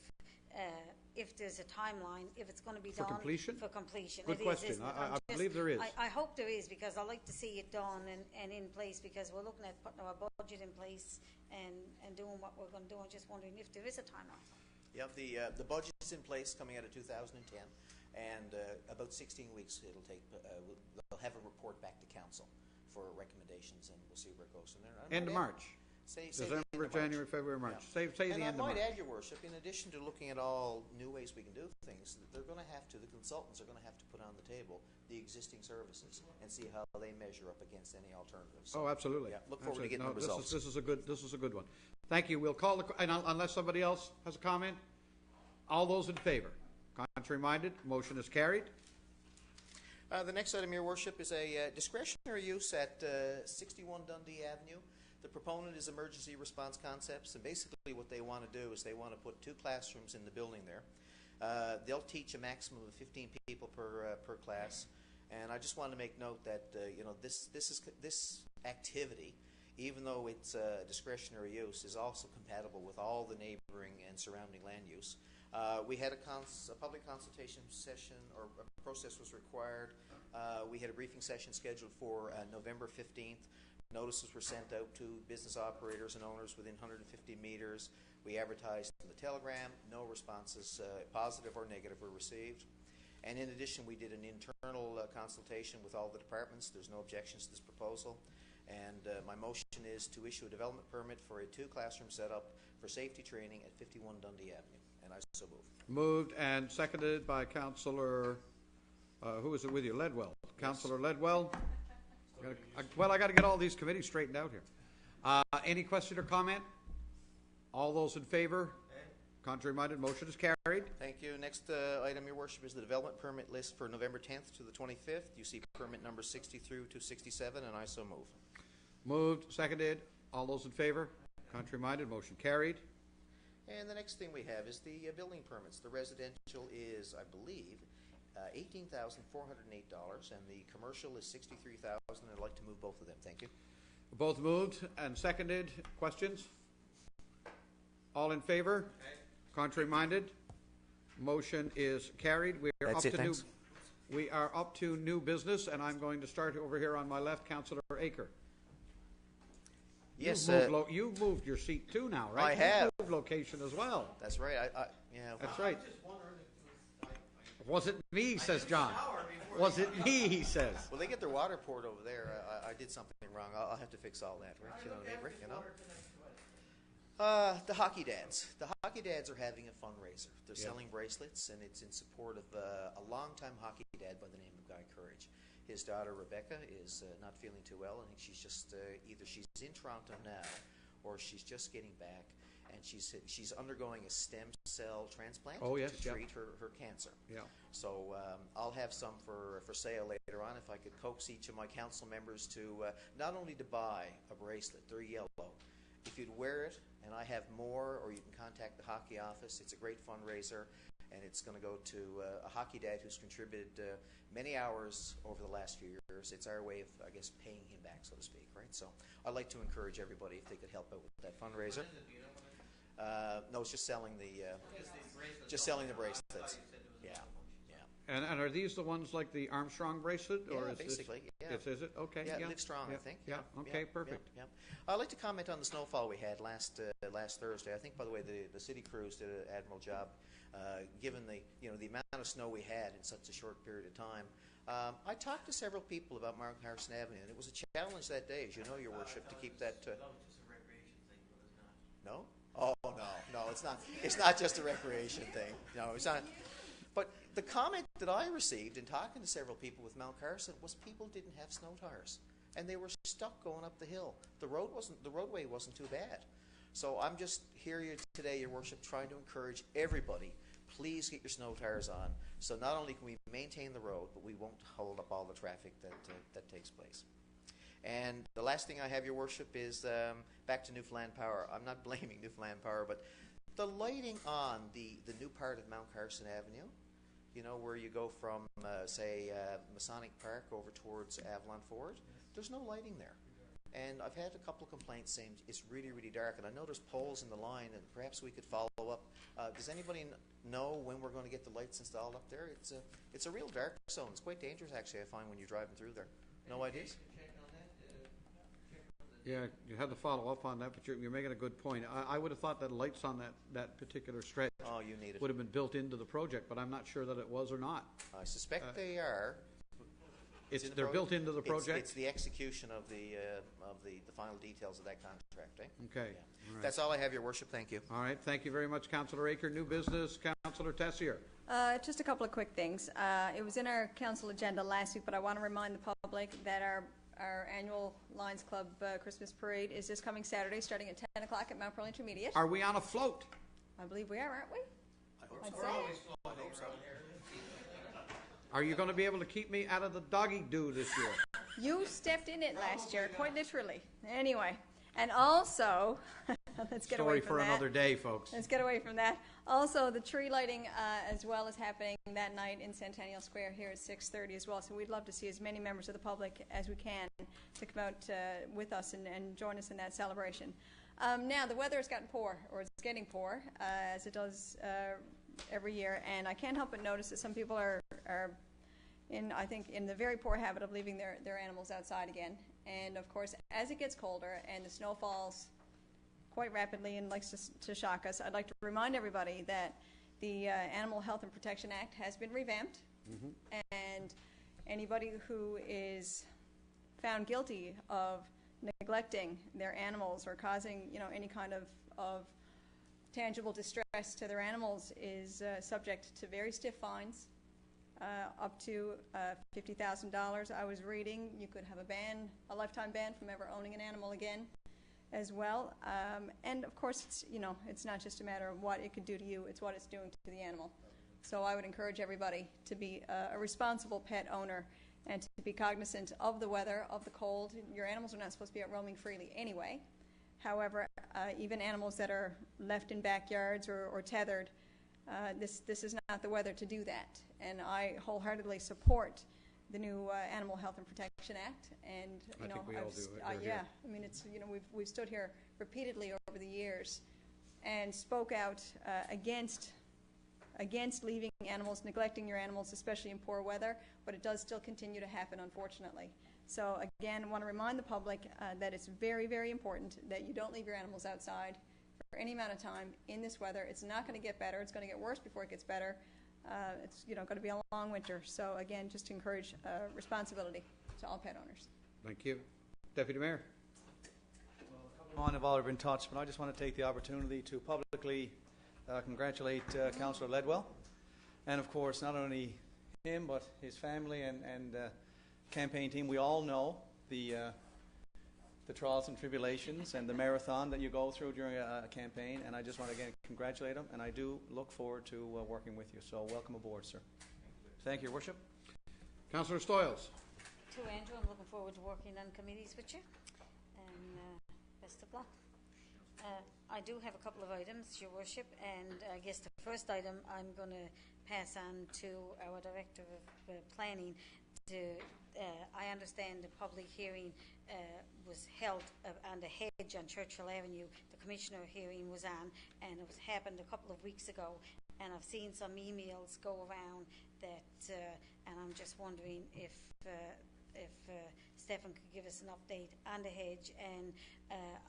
there's a timeline, if it's going to be For done completion? for completion. Good It question. is, isn't it? I believe there is. I hope there is, because I like to see it done and in place, because we're looking at putting our budget in place and doing what we're going to do. I'm just wondering if there is a timeline. Yep, the budget's in place coming out of 2010, and about 16 weeks it'll take. They'll have a report back to council for recommendations, and we'll see where it goes from there. End of March. Say December, the end of January, March. February, March. Yeah. Say the And end of I March. might add, Your Worship, in addition to looking at all new ways we can do things, the consultants are going to have to put on the table the existing services and see how they measure up against any alternatives. So, Oh, absolutely. Yeah, look forward to Absolutely. getting No, the results. This is a good one. Thank you. We'll call the, and unless somebody else has a comment, all those in favor? Contrary minded, motion is carried. The next item, Your Worship, is a discretionary use at 61 Dundee Avenue. The proponent is Emergency Response Concepts, and basically what they want to do is they want to put 2 classrooms in the building there. They'll teach a maximum of 15 people per class, and I just want to make note that this activity, even though it's discretionary use, is also compatible with all the neighboring and surrounding land use. We had a public consultation session, or a process was required. We had a briefing session scheduled for November 15th. Notices were sent out to business operators and owners within 150 meters. We advertised in the Telegram. No responses, positive or negative, were received. And in addition, we did an internal consultation with all the departments. There's no objections to this proposal. And my motion is to issue a development permit for a 2-classroom setup for safety training at 51 Dundee Avenue. And I so move. Moved and seconded by Councillor, who is it with you? Ledwell. Councillor Ledwell. I got to get all these committees straightened out here. Any question or comment? All those in favor? Contrary minded, motion is carried. Thank you. Next item, Your Worship, is the development permit list for November 10th to the 25th. You see permit number 60 through to 67, and I so move. Moved, seconded. All those in favor? Contrary minded, motion carried. And the next thing we have is the building permits. The residential is, I believe, $18,408, and the commercial is $63,000. I'd like to move both of them. Thank you. Both moved and seconded. Questions? All in favor? Contrary minded? Motion is carried. We are That's up it, to thanks. we are up to new business, and I'm going to start over here on my left, Councillor Aker. Yes, You've moved your seat too now, right? I have. You've moved location as well. that's right. Yeah. That's right. Was it me, says John. Was it me, he says. Well, they get their water poured over there. I did something wrong. I'll have to fix all that, right? You know what I mean, Rick? You know? The Hockey Dads. The Hockey Dads are having a fundraiser. They're selling bracelets, and it's in support of a longtime hockey dad by the name of Guy Courage. His daughter, Rebecca, is not feeling too well. I think she's just either she's in Toronto now or she's just getting back, and she's undergoing a stem cell transplant to treat her cancer. Yeah. So I'll have some for sale later on. If I could coax each of my council members to not only to buy a bracelet, they're yellow. If you'd wear it, and I have more, or you can contact the hockey office. It's a great fundraiser, and it's going to go to a hockey dad who's contributed many hours over the last few years. It's our way of, I guess, paying him back, so to speak, right? So I'd like to encourage everybody if they could help out with that fundraiser. No, it's just selling the bracelets. Yeah. And are these the ones like the Armstrong bracelet? Or is basically. Is it? Okay. Yeah, Live Strong, I think. Yeah. Okay. Perfect. Yeah. I'd like to comment on the snowfall we had last Thursday. I think, by the way, the city crews did an admirable job, given the amount of snow we had in such a short period of time. I talked to several people about Mount Carson Avenue, and it was a challenge that day, as you know, Your Worship, to keep that. No? Oh no, it's not. It's not just a recreation thing. No, it's not. But the comment that I received in talking to several people with Mount Carson was people didn't have snow tires, and they were stuck going up the hill. The roadway wasn't too bad. So I'm just here today, Your Worship, trying to encourage everybody. Please get your snow tires on. So not only can we maintain the road, but we won't hold up all the traffic that takes place. And the last thing I have, Your Worship, is back to Newfoundland Power. I'm not blaming Newfoundland Power, but the lighting on the new part of Mount Carson Avenue, you know, where you go from, say, Masonic Park over towards Avalon Ford, there's no lighting there. And I've had a couple of complaints saying it's really, really dark. And I know there's poles in the line, and perhaps we could follow up. Does anybody know when we're going to get the lights installed up there? It's a real dark zone. It's quite dangerous, actually, I find, when you're driving through there. No ideas? Yeah, you had to follow up on that, but you're making a good point. I would have thought that lights on that particular stretch You need it. would have been built into the project, but I'm not sure that it was or not. I suspect they are. They're built into the project? It's the execution of the final details of that contract. Eh? Okay. Yeah. All right. That's all I have, Your Worship. Thank you. All right. Thank you very much, Councillor Aker. New business, Councillor Tessier. Just a couple of quick things. It was in our council agenda last week, but I want to remind the public that our annual Lions Club Christmas parade is this coming Saturday, starting at 10 o'clock at Mount Pearl Intermediate. Are we on a float? I believe we are, aren't we? I hope so. Are you going to be able to keep me out of the doggy do this year? You stepped in it last year, quite literally. Anyway, and also, let's get away Story from for that. another day, folks. Let's get away from that. Also, the tree lighting as well is happening that night in Centennial Square here at 6:30 as well. So we'd love to see as many members of the public as we can to come out with us and join us in that celebration. Now, the weather has gotten poor, or it's getting poor, as it does every year. And I can't help but notice that some people are in the very poor habit of leaving their animals outside again. And, of course, as it gets colder and the snow falls quite rapidly and likes to shock us, I'd like to remind everybody that the Animal Health and Protection Act has been revamped, and anybody who is found guilty of neglecting their animals or causing, any kind of tangible distress to their animals is subject to very stiff fines, up to $50,000. I was reading you could have a lifetime ban from ever owning an animal again as well. And of course, it's not just a matter of what it could do to you, it's what it's doing to the animal. So I would encourage everybody to be a responsible pet owner and to be cognizant of the weather, of the cold. Your animals are not supposed to be out roaming freely anyway. However, even animals that are left in backyards or tethered, this is not the weather to do that. And I wholeheartly support the new Animal Health and Protection Act. And I think we all do. yeah, I mean, it's we've stood here repeatedly over the years and spoke out against leaving animals, neglecting your animals, especially in poor weather, but it does still continue to happen, unfortunately. So again, I want to remind the public that it's very, very important that you don't leave your animals outside for any amount of time in this weather. It's not going to get better. It's going to get worse before it gets better. It's going to be a long winter. So again, just to encourage responsibility to all pet owners. Thank you. Deputy Mayor. On have already been touched, but I just want to take the opportunity to publicly congratulate Councillor Ledwell, and of course not only him but his family and campaign team. We all know the trials and tribulations and the marathon that you go through during a campaign, and I just want to again congratulate him, and I do look forward to working with you. So welcome aboard, sir. Thank you, Your Worship. Councillor Stoyles. To Andrew, I'm looking forward to working on committees with you, and best of luck. I do have a couple of items, Your Worship, and I guess the first item I'm going to pass on to our Director of Planning. I understand the public hearing was held on the hedge on Churchill Avenue. The Commissioner hearing was on, and it happened a couple of weeks ago, and I've seen some emails go around that, and I'm just wondering if Stefan could give us an update on the hedge. And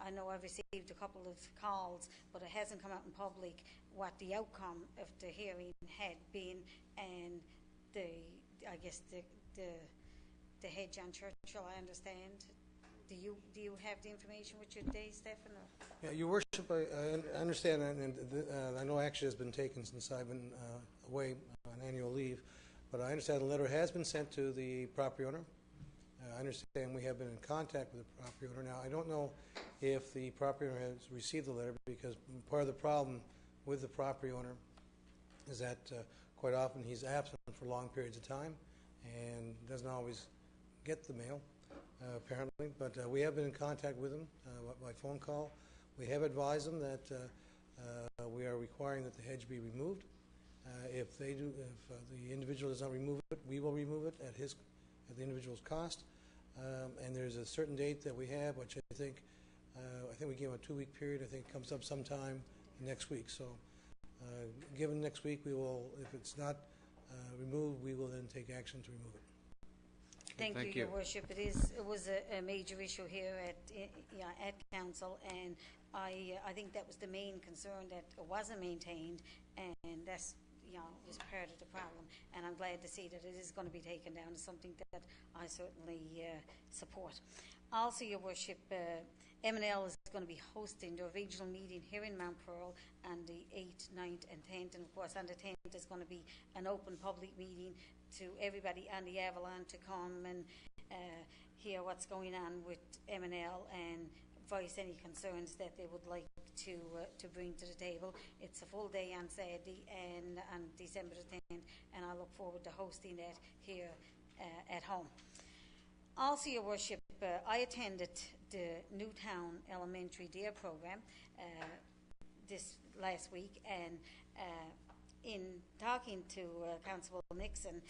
I know I've received a couple of calls, but it hasn't come out in public what the outcome of the hearing had been, and I guess the hedge on Churchill, I understand. Do you have the information with you today, Stefan? Yeah, Your Worship, I understand, and I know action has been taken since I've been away on annual leave, but I understand the letter has been sent to the property owner. I understand we have been in contact with the property owner. Now, I don't know if the property owner has received the letter, because part of the problem with the property owner is that quite often he's absent for long periods of time and doesn't always get the mail, apparently. But we have been in contact with him by phone call. We have advised him that we are requiring that the hedge be removed. If the individual does not remove it, we will remove it at the individual's cost. And there's a certain date that we have, which I think we gave him a 2-week period. I think it comes up sometime next week. So given next week, we will, if it's not removed, we will then take action to remove it. Thank you, Your Worship. It was a major issue here at Council, and I think that was the main concern, that it wasn't maintained, and that's was part of the problem. And I'm glad to see that it is going to be taken down. It's something that I certainly support. Also, Your Worship, M&L is going to be hosting their regional meeting here in Mount Pearl on the 8th, 9th and 10th. And of course on the 10th there's going to be an open public meeting to everybody on the Avalon to come and hear what's going on with M&L and voice any concerns that they would like to bring to the table. It's a full day on Saturday and on December the 10th, and I look forward to hosting that here at home. Also, Your Worship, I attended the Newtown Elementary DARE program this last week, and in talking to Constable Nixon,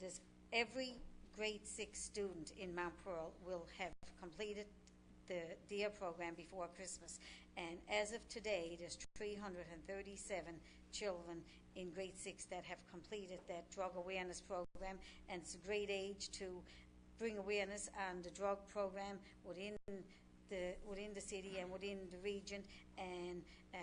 there's every grade 6 student in Mount Pearl will have completed the DARE program before Christmas, and as of today there's 337 children in grade 6 that have completed that drug awareness program, and it's a great age to bring awareness on the drug program within the city and within the region, and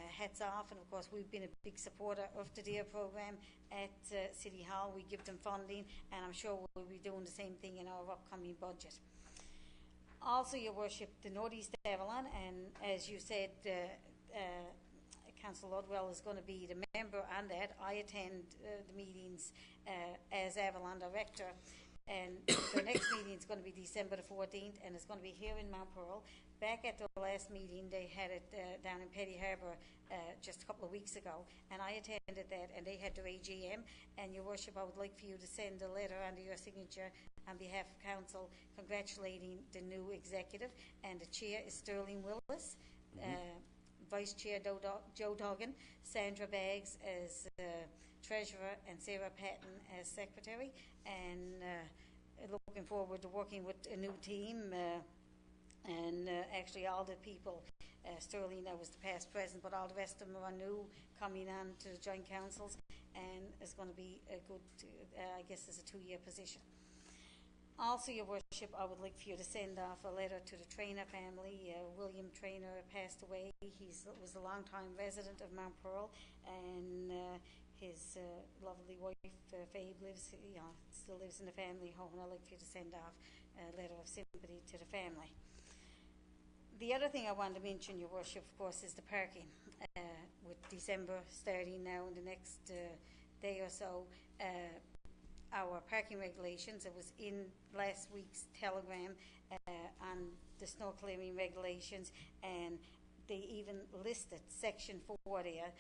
hats off. And of course we've been a big supporter of the DARE program at City Hall. We give them funding, and I'm sure we'll be doing the same thing in our upcoming budget. Also, Your Worship, the Northeast Avalon, and as you said, Councillor Ludwell is going to be the member on that. I attend the meetings as Avalon Director, and the next meeting is going to be December the 14th, and it's going to be here in Mount Pearl. Back at the last meeting, they had it down in Petty Harbour just a couple of weeks ago, and I attended that, and they had their AGM. And Your Worship, I would like for you to send a letter under your signature on behalf of Council congratulating the new executive, and the chair is Sterling Willis, Vice Chair Joe Duggan, Sandra Baggs as Treasurer, and Sarah Patton as Secretary, and looking forward to working with a new team. And actually all the people, Sterling, that was the past president, but all the rest of them are new, coming on to the joint councils, and it's going to be a good, I guess it's a 2-year position. Also, Your Worship, I would like for you to send off a letter to the Trainer family. William Trainer passed away. He was a long-time resident of Mount Pearl, and his lovely wife, Fabe, still lives in the family home, and I'd like for you to send off a letter of sympathy to the family. The other thing I want to mention, Your Worship, of course, is the parking. With December starting now in the next day or so, our parking regulations, it was in last week's telegram on the snow clearing regulations, and they even listed section 4 there,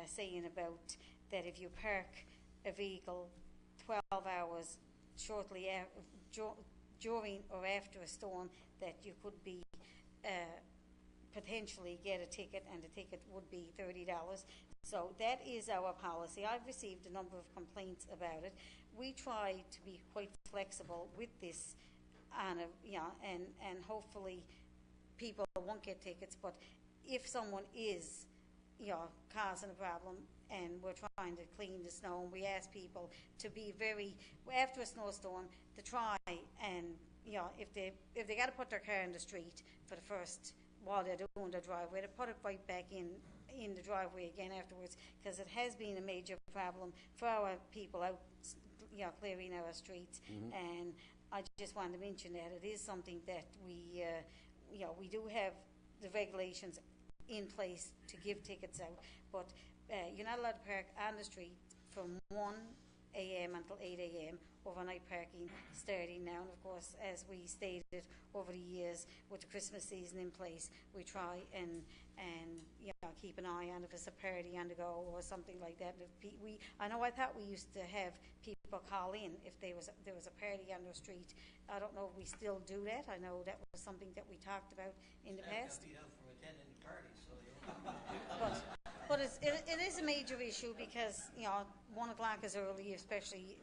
saying about that if you park a vehicle 12 hours shortly during or after a storm, that you could be potentially get a ticket, and the ticket would be $30. So that is our policy. I've received a number of complaints about it. We try to be quite flexible with this, and hopefully people won't get tickets. But if someone is, causing a problem, and we're trying to clean the snow, and we ask people to be very, after a snowstorm, to try and, if they got to put their car in the street for the first, while they're doing their driveway, to put it right back in the driveway again afterwards, because it has been a major problem for our people out, clearing our streets. And I just wanted to mention that it is something that we do have the regulations in place to give tickets out, but you're not allowed to park on the street from 1 a.m. until 8 a.m. overnight parking starting now. And of course, as we stated over the years, with the Christmas season in place, we try and keep an eye on if it's a party on the go or something like that. I thought we used to have people call in if there was a party on the street. I don't know if we still do that. I know that was something that we talked about in the past. But it is a major issue, because 1 o'clock is early, especially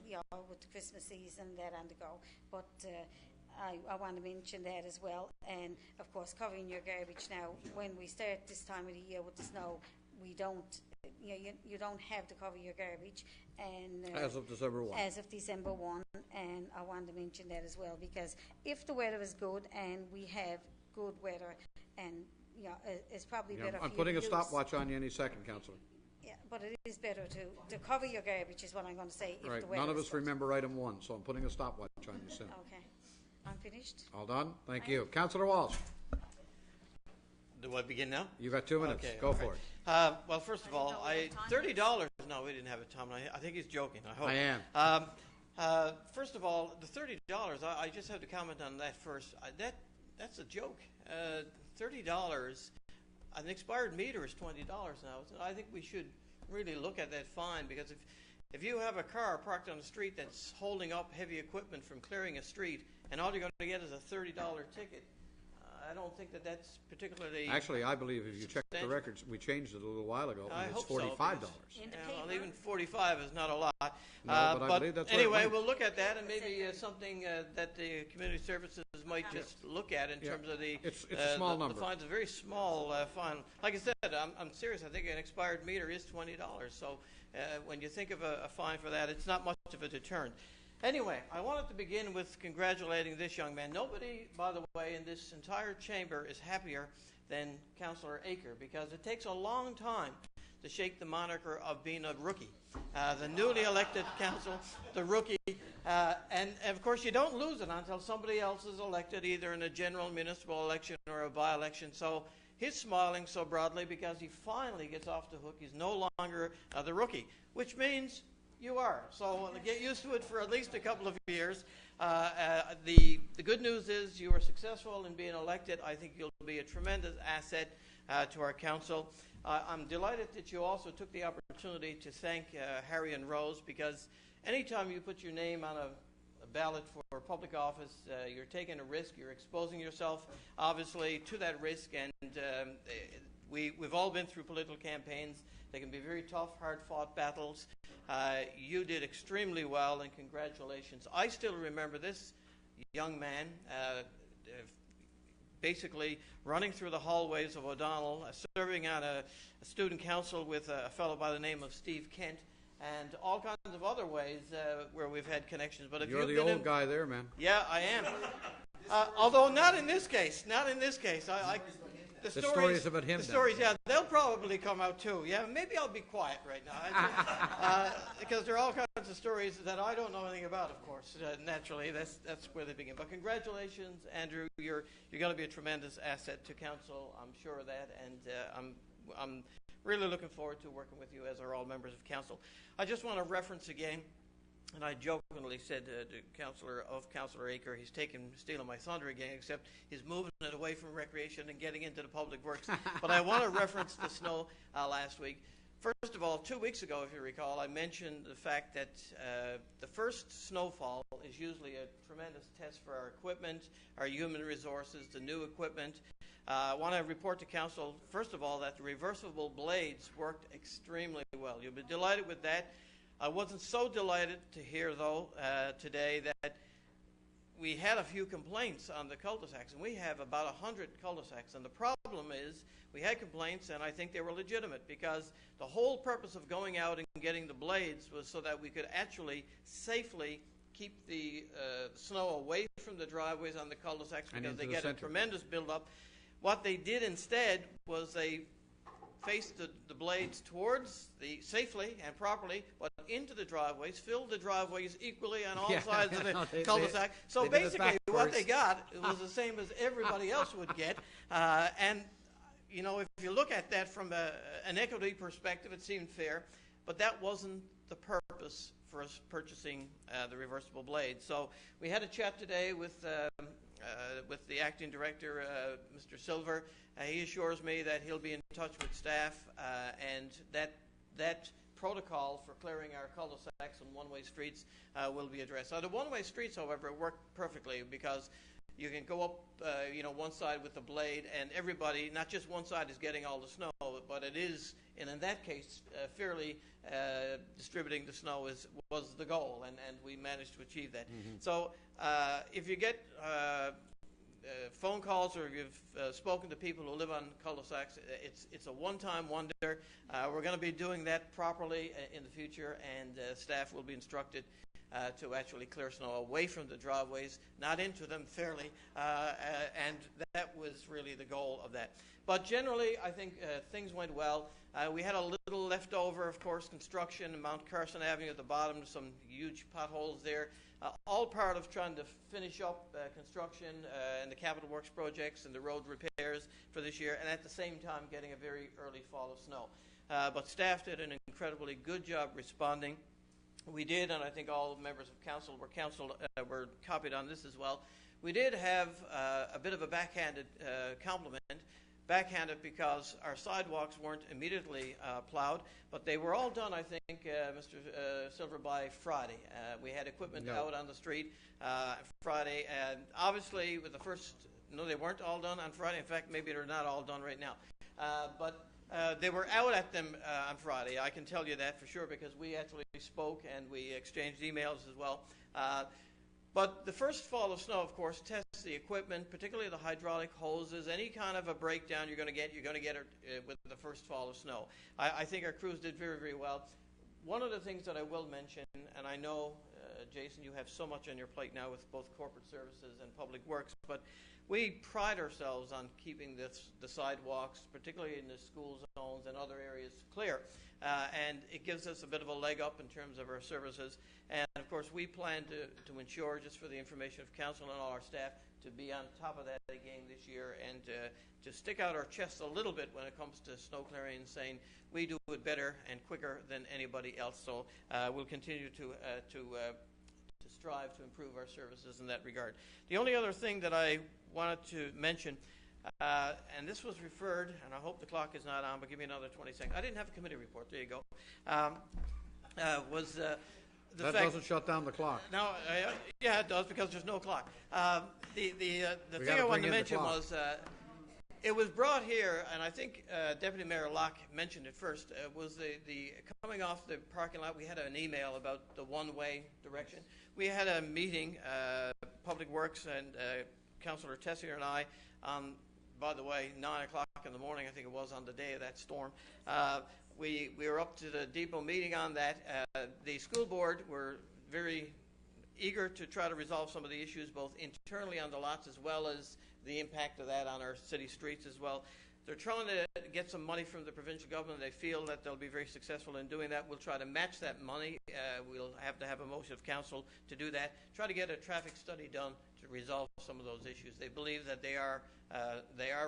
with the Christmas season that on the go. But I want to mention that as well. And of course, covering your garbage now. When we start this time of the year with the snow, we don't. You don't have to cover your garbage. And as of December 1. As of December 1, and I wanted to mention that as well, because if the weather is good and we have good weather, and it's probably better. I'm putting a stopwatch on you any second, Councillor. Yeah, but it is better to cover your garbage, is what I'm going to say. If Right. the weather None of is us good. remember item 1, so I'm putting a stopwatch on you soon. Okay, I'm finished. All done? Thank you. Councillor Walsh, Do I begin now? you got 2 minutes. Okay, Go all for right. it. Well, first of I didn't all, know we had time. $30. No, we didn't have a time. I think he's joking. I hope. I am. First of all, the $30. I just have to comment on that first. That's a joke. $30. An expired meter is $20 now. So I think we should really look at that fine, because if you have a car parked on the street that's holding up heavy equipment from clearing a street, and all you're going to get is a $30 ticket, I don't think that's particularly. Actually, I believe if you check the substantial. records, we changed it a little while ago, I and it's hope so, $45. because- In the Yeah, well, paper. even 45 is not a lot. No, but I believe that's what it anyway, went. we'll look at that, and maybe something that the community services might just look at in Yeah. terms of the. It's a small the number. fine's a very small fine. Like I said, I'm serious. I think an expired meter is $20. So when you think of a fine for that, it's not much of a deterrent. Anyway, I wanted to begin with congratulating this young man. Nobody, by the way, in this entire chamber is happier than Councillor Aker, because it takes a long time to shake the moniker of being a rookie. The newly elected council, the rookie, And of course, you don't lose it until somebody else is elected, either in a general municipal election or a by-election. So he's smiling so broadly because he finally gets off the hook. He's no longer the rookie, which means you are. So get used to it for at least a couple of years. The good news is you were successful in being elected. I think you'll be a tremendous asset to our council. I'm delighted that you also took the opportunity to thank Harry and Rose, because anytime you put your name on a ballot for public office, you're taking a risk. You're exposing yourself, obviously, to that risk. And we've all been through political campaigns. They can be very tough, hard-fought battles. You did extremely well, and congratulations. I still remember this young man basically running through the hallways of O'Donnell, serving on a student council with a fellow by the name of Steve Kent, and all kinds of other ways where we've had connections. But if You're you've the been old guy there, man. Yeah, I am. Although not in this case. Not in this case. The stories about him, The then. stories, yeah, they'll probably come out too. Yeah, maybe I'll be quiet right now, because there are all kinds of stories that I don't know anything about. Of course, naturally, that's where they begin. But congratulations, Andrew. You're going to be a tremendous asset to council. I'm sure of that, and I'm really looking forward to working with you, as are all members of council. I just want to reference again. And I jokingly said to Councillor Aker, he's stealing my thunder again, except he's moving it away from recreation and getting into the public works. But I want to reference the snow last week. First of all, 2 weeks ago, if you recall, I mentioned the fact that the first snowfall is usually a tremendous test for our equipment, our human resources, the new equipment. I want to report to Council, first of all, that the reversible blades worked extremely well. You'll be delighted with that. I wasn't so delighted to hear, though, today that we had a few complaints on the cul-de-sacs, and we have about 100 cul-de-sacs. And the problem is we had complaints, and I think they were legitimate, because the whole purpose of going out and getting the blades was so that we could actually safely keep the snow away from the driveways on the cul-de-sacs, because they get a tremendous buildup. What they did instead was they faced the blades towards safely and properly, but into the driveways, filled the driveways equally on all sides of the cul-de-sac. So basically what they got was the same as everybody else would get. And, you know, if you look at that from an equity perspective, it seemed fair, but that wasn't the purpose for us purchasing the reversible blades. So we had a chat today with the acting director, Mr. Silver. He assures me that he'll be in touch with staff, and that protocol for clearing our cul-de-sacs and one-way streets will be addressed. Now, the one-way streets, however, work perfectly, because you can go up, one side with the blade, and everybody, not just one side is getting all the snow, but it is, and in that case, fairly distributing the snow was the goal, and we managed to achieve that. Mm-hmm. So if you get phone calls, or you've spoken to people who live on cul-de-sacs, it's a one-time wonder. We're going to be doing that properly in the future, and staff will be instructed to actually clear snow away from the driveways, not into them, fairly, and that was really the goal of that. But generally, I think things went well. We had a little leftover, of course, construction in Mount Carson Avenue at the bottom, some huge potholes there, all part of trying to finish up construction and the capital works projects and the road repairs for this year, and at the same time getting a very early fall of snow. But staff did an incredibly good job responding. We did, and I think all members of council were copied on this as well. We did have a bit of a backhanded compliment. Backhanded because our sidewalks weren't immediately plowed, but they were all done, I think, Mr. Silver, by Friday. We had equipment out on the street Friday, and obviously with the first, no, they weren't all done on Friday. In fact, maybe they're not all done right now. But they were out at them on Friday. I can tell you that for sure, because we actually spoke and we exchanged emails as well. But the first fall of snow, of course, tests the equipment, particularly the hydraulic hoses. Any kind of a breakdown you're going to get it with the first fall of snow. I think our crews did very, very well. One of the things that I will mention, and I know, Jason, you have so much on your plate now with both corporate services and public works, but we pride ourselves on keeping the sidewalks, particularly in the school zones and other areas, clear. and it gives us a bit of a leg up in terms of our services. And of course, we plan to ensure, just for the information of council and all our staff, to be on top of that again this year and to stick out our chests a little bit when it comes to snow clearing and saying we do it better and quicker than anybody else. So we'll continue to strive to improve our services in that regard. The only other thing that I wanted to mention, and this was referred, and I hope the clock is not on, but give me another 20 seconds. I didn't have a committee report. There you go. That doesn't shut down the clock. No, yeah, it does because there's no clock. The thing gotta I wanted bring to in the mention clock. was it was brought here, and I think Deputy Mayor Locke mentioned it first. Was the coming off the parking lot? We had an email about the one-way direction. We had a meeting, Public Works and Councillor Tessier and I, on, by the way, 9 o'clock in the morning. I think it was on the day of that storm. We were up to the depot meeting on that. The school board were very eager to try to resolve some of the issues, both internally on the lots as well as the impact of that on our city streets as well. They're trying to get some money from the provincial government. They feel that they'll be very successful in doing that. We'll try to match that money. We'll have to have a motion of council to do that. Try to get a traffic study done to resolve some of those issues. They believe that they are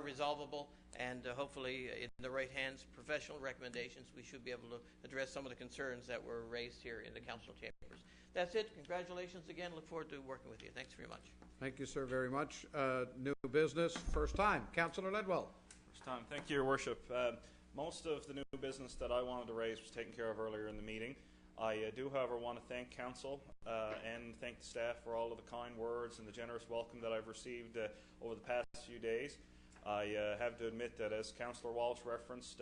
resolvable, and hopefully in the right hands, professional recommendations, we should be able to address some of the concerns that were raised here in the council chambers. That's it. Congratulations again. Look forward to working with you. Thanks very much. Thank you, sir, very much. New business, first time. Councillor Ledwell. First time. Thank you, Your Worship. Most of the new business that I wanted to raise was taken care of earlier in the meeting. I do, however, want to thank council and thank the staff for all of the kind words and the generous welcome that I've received over the past few days. I have to admit that, as Councillor Walsh referenced,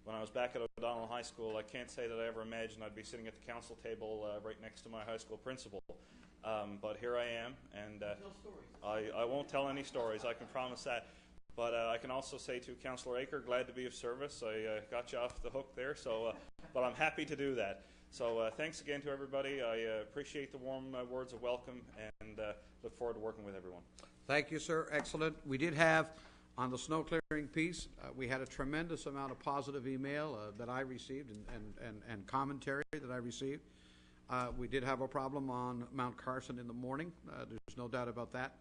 when I was back at O'Donnell High School, I can't say that I ever imagined I'd be sitting at the council table right next to my high school principal. But here I am, and I won't tell any stories, I can promise that. But I can also say to Councillor Aker, glad to be of service. I got you off the hook there, so but I'm happy to do that. So thanks again to everybody. I appreciate the warm words of welcome, and look forward to working with everyone. Thank you, sir. Excellent. We did have, on the snow clearing piece, we had a tremendous amount of positive email that I received and commentary that I received. We did have a problem on Mount Carson in the morning. There's no doubt about that.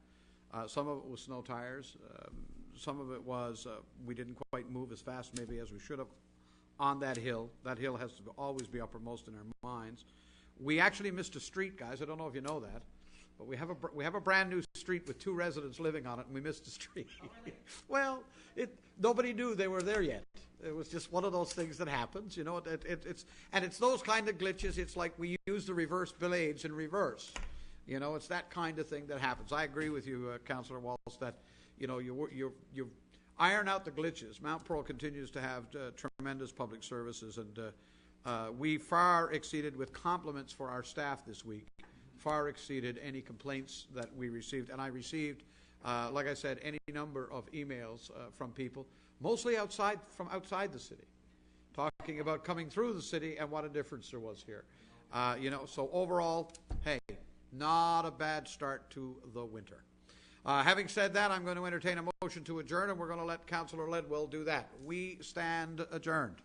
Some of it was snow tires. Some of it was we didn't quite move as fast maybe as we should have on that hill. That hill has to always be uppermost in our minds. We actually missed a street, guys. I don't know if you know that, but we have a brand new street with 2 residents living on it, and we missed a street. Well, nobody knew they were there yet. It was just one of those things that happens, you know. It's those kind of glitches. It's like we use the reverse blades in reverse. You know, it's that kind of thing that happens. I agree with you, Councillor Walsh, that you know you iron out the glitches. Mount Pearl continues to have tremendous public services, and we far exceeded, with compliments for our staff this week, far exceeded any complaints that we received. And I received, like I said, any number of emails from people, mostly from outside the city, talking about coming through the city and what a difference there was here. You know, so overall, hey, not a bad start to the winter. Having said that, I'm going to entertain a motion to adjourn, and we're going to let Councillor Ledwell do that. We stand adjourned.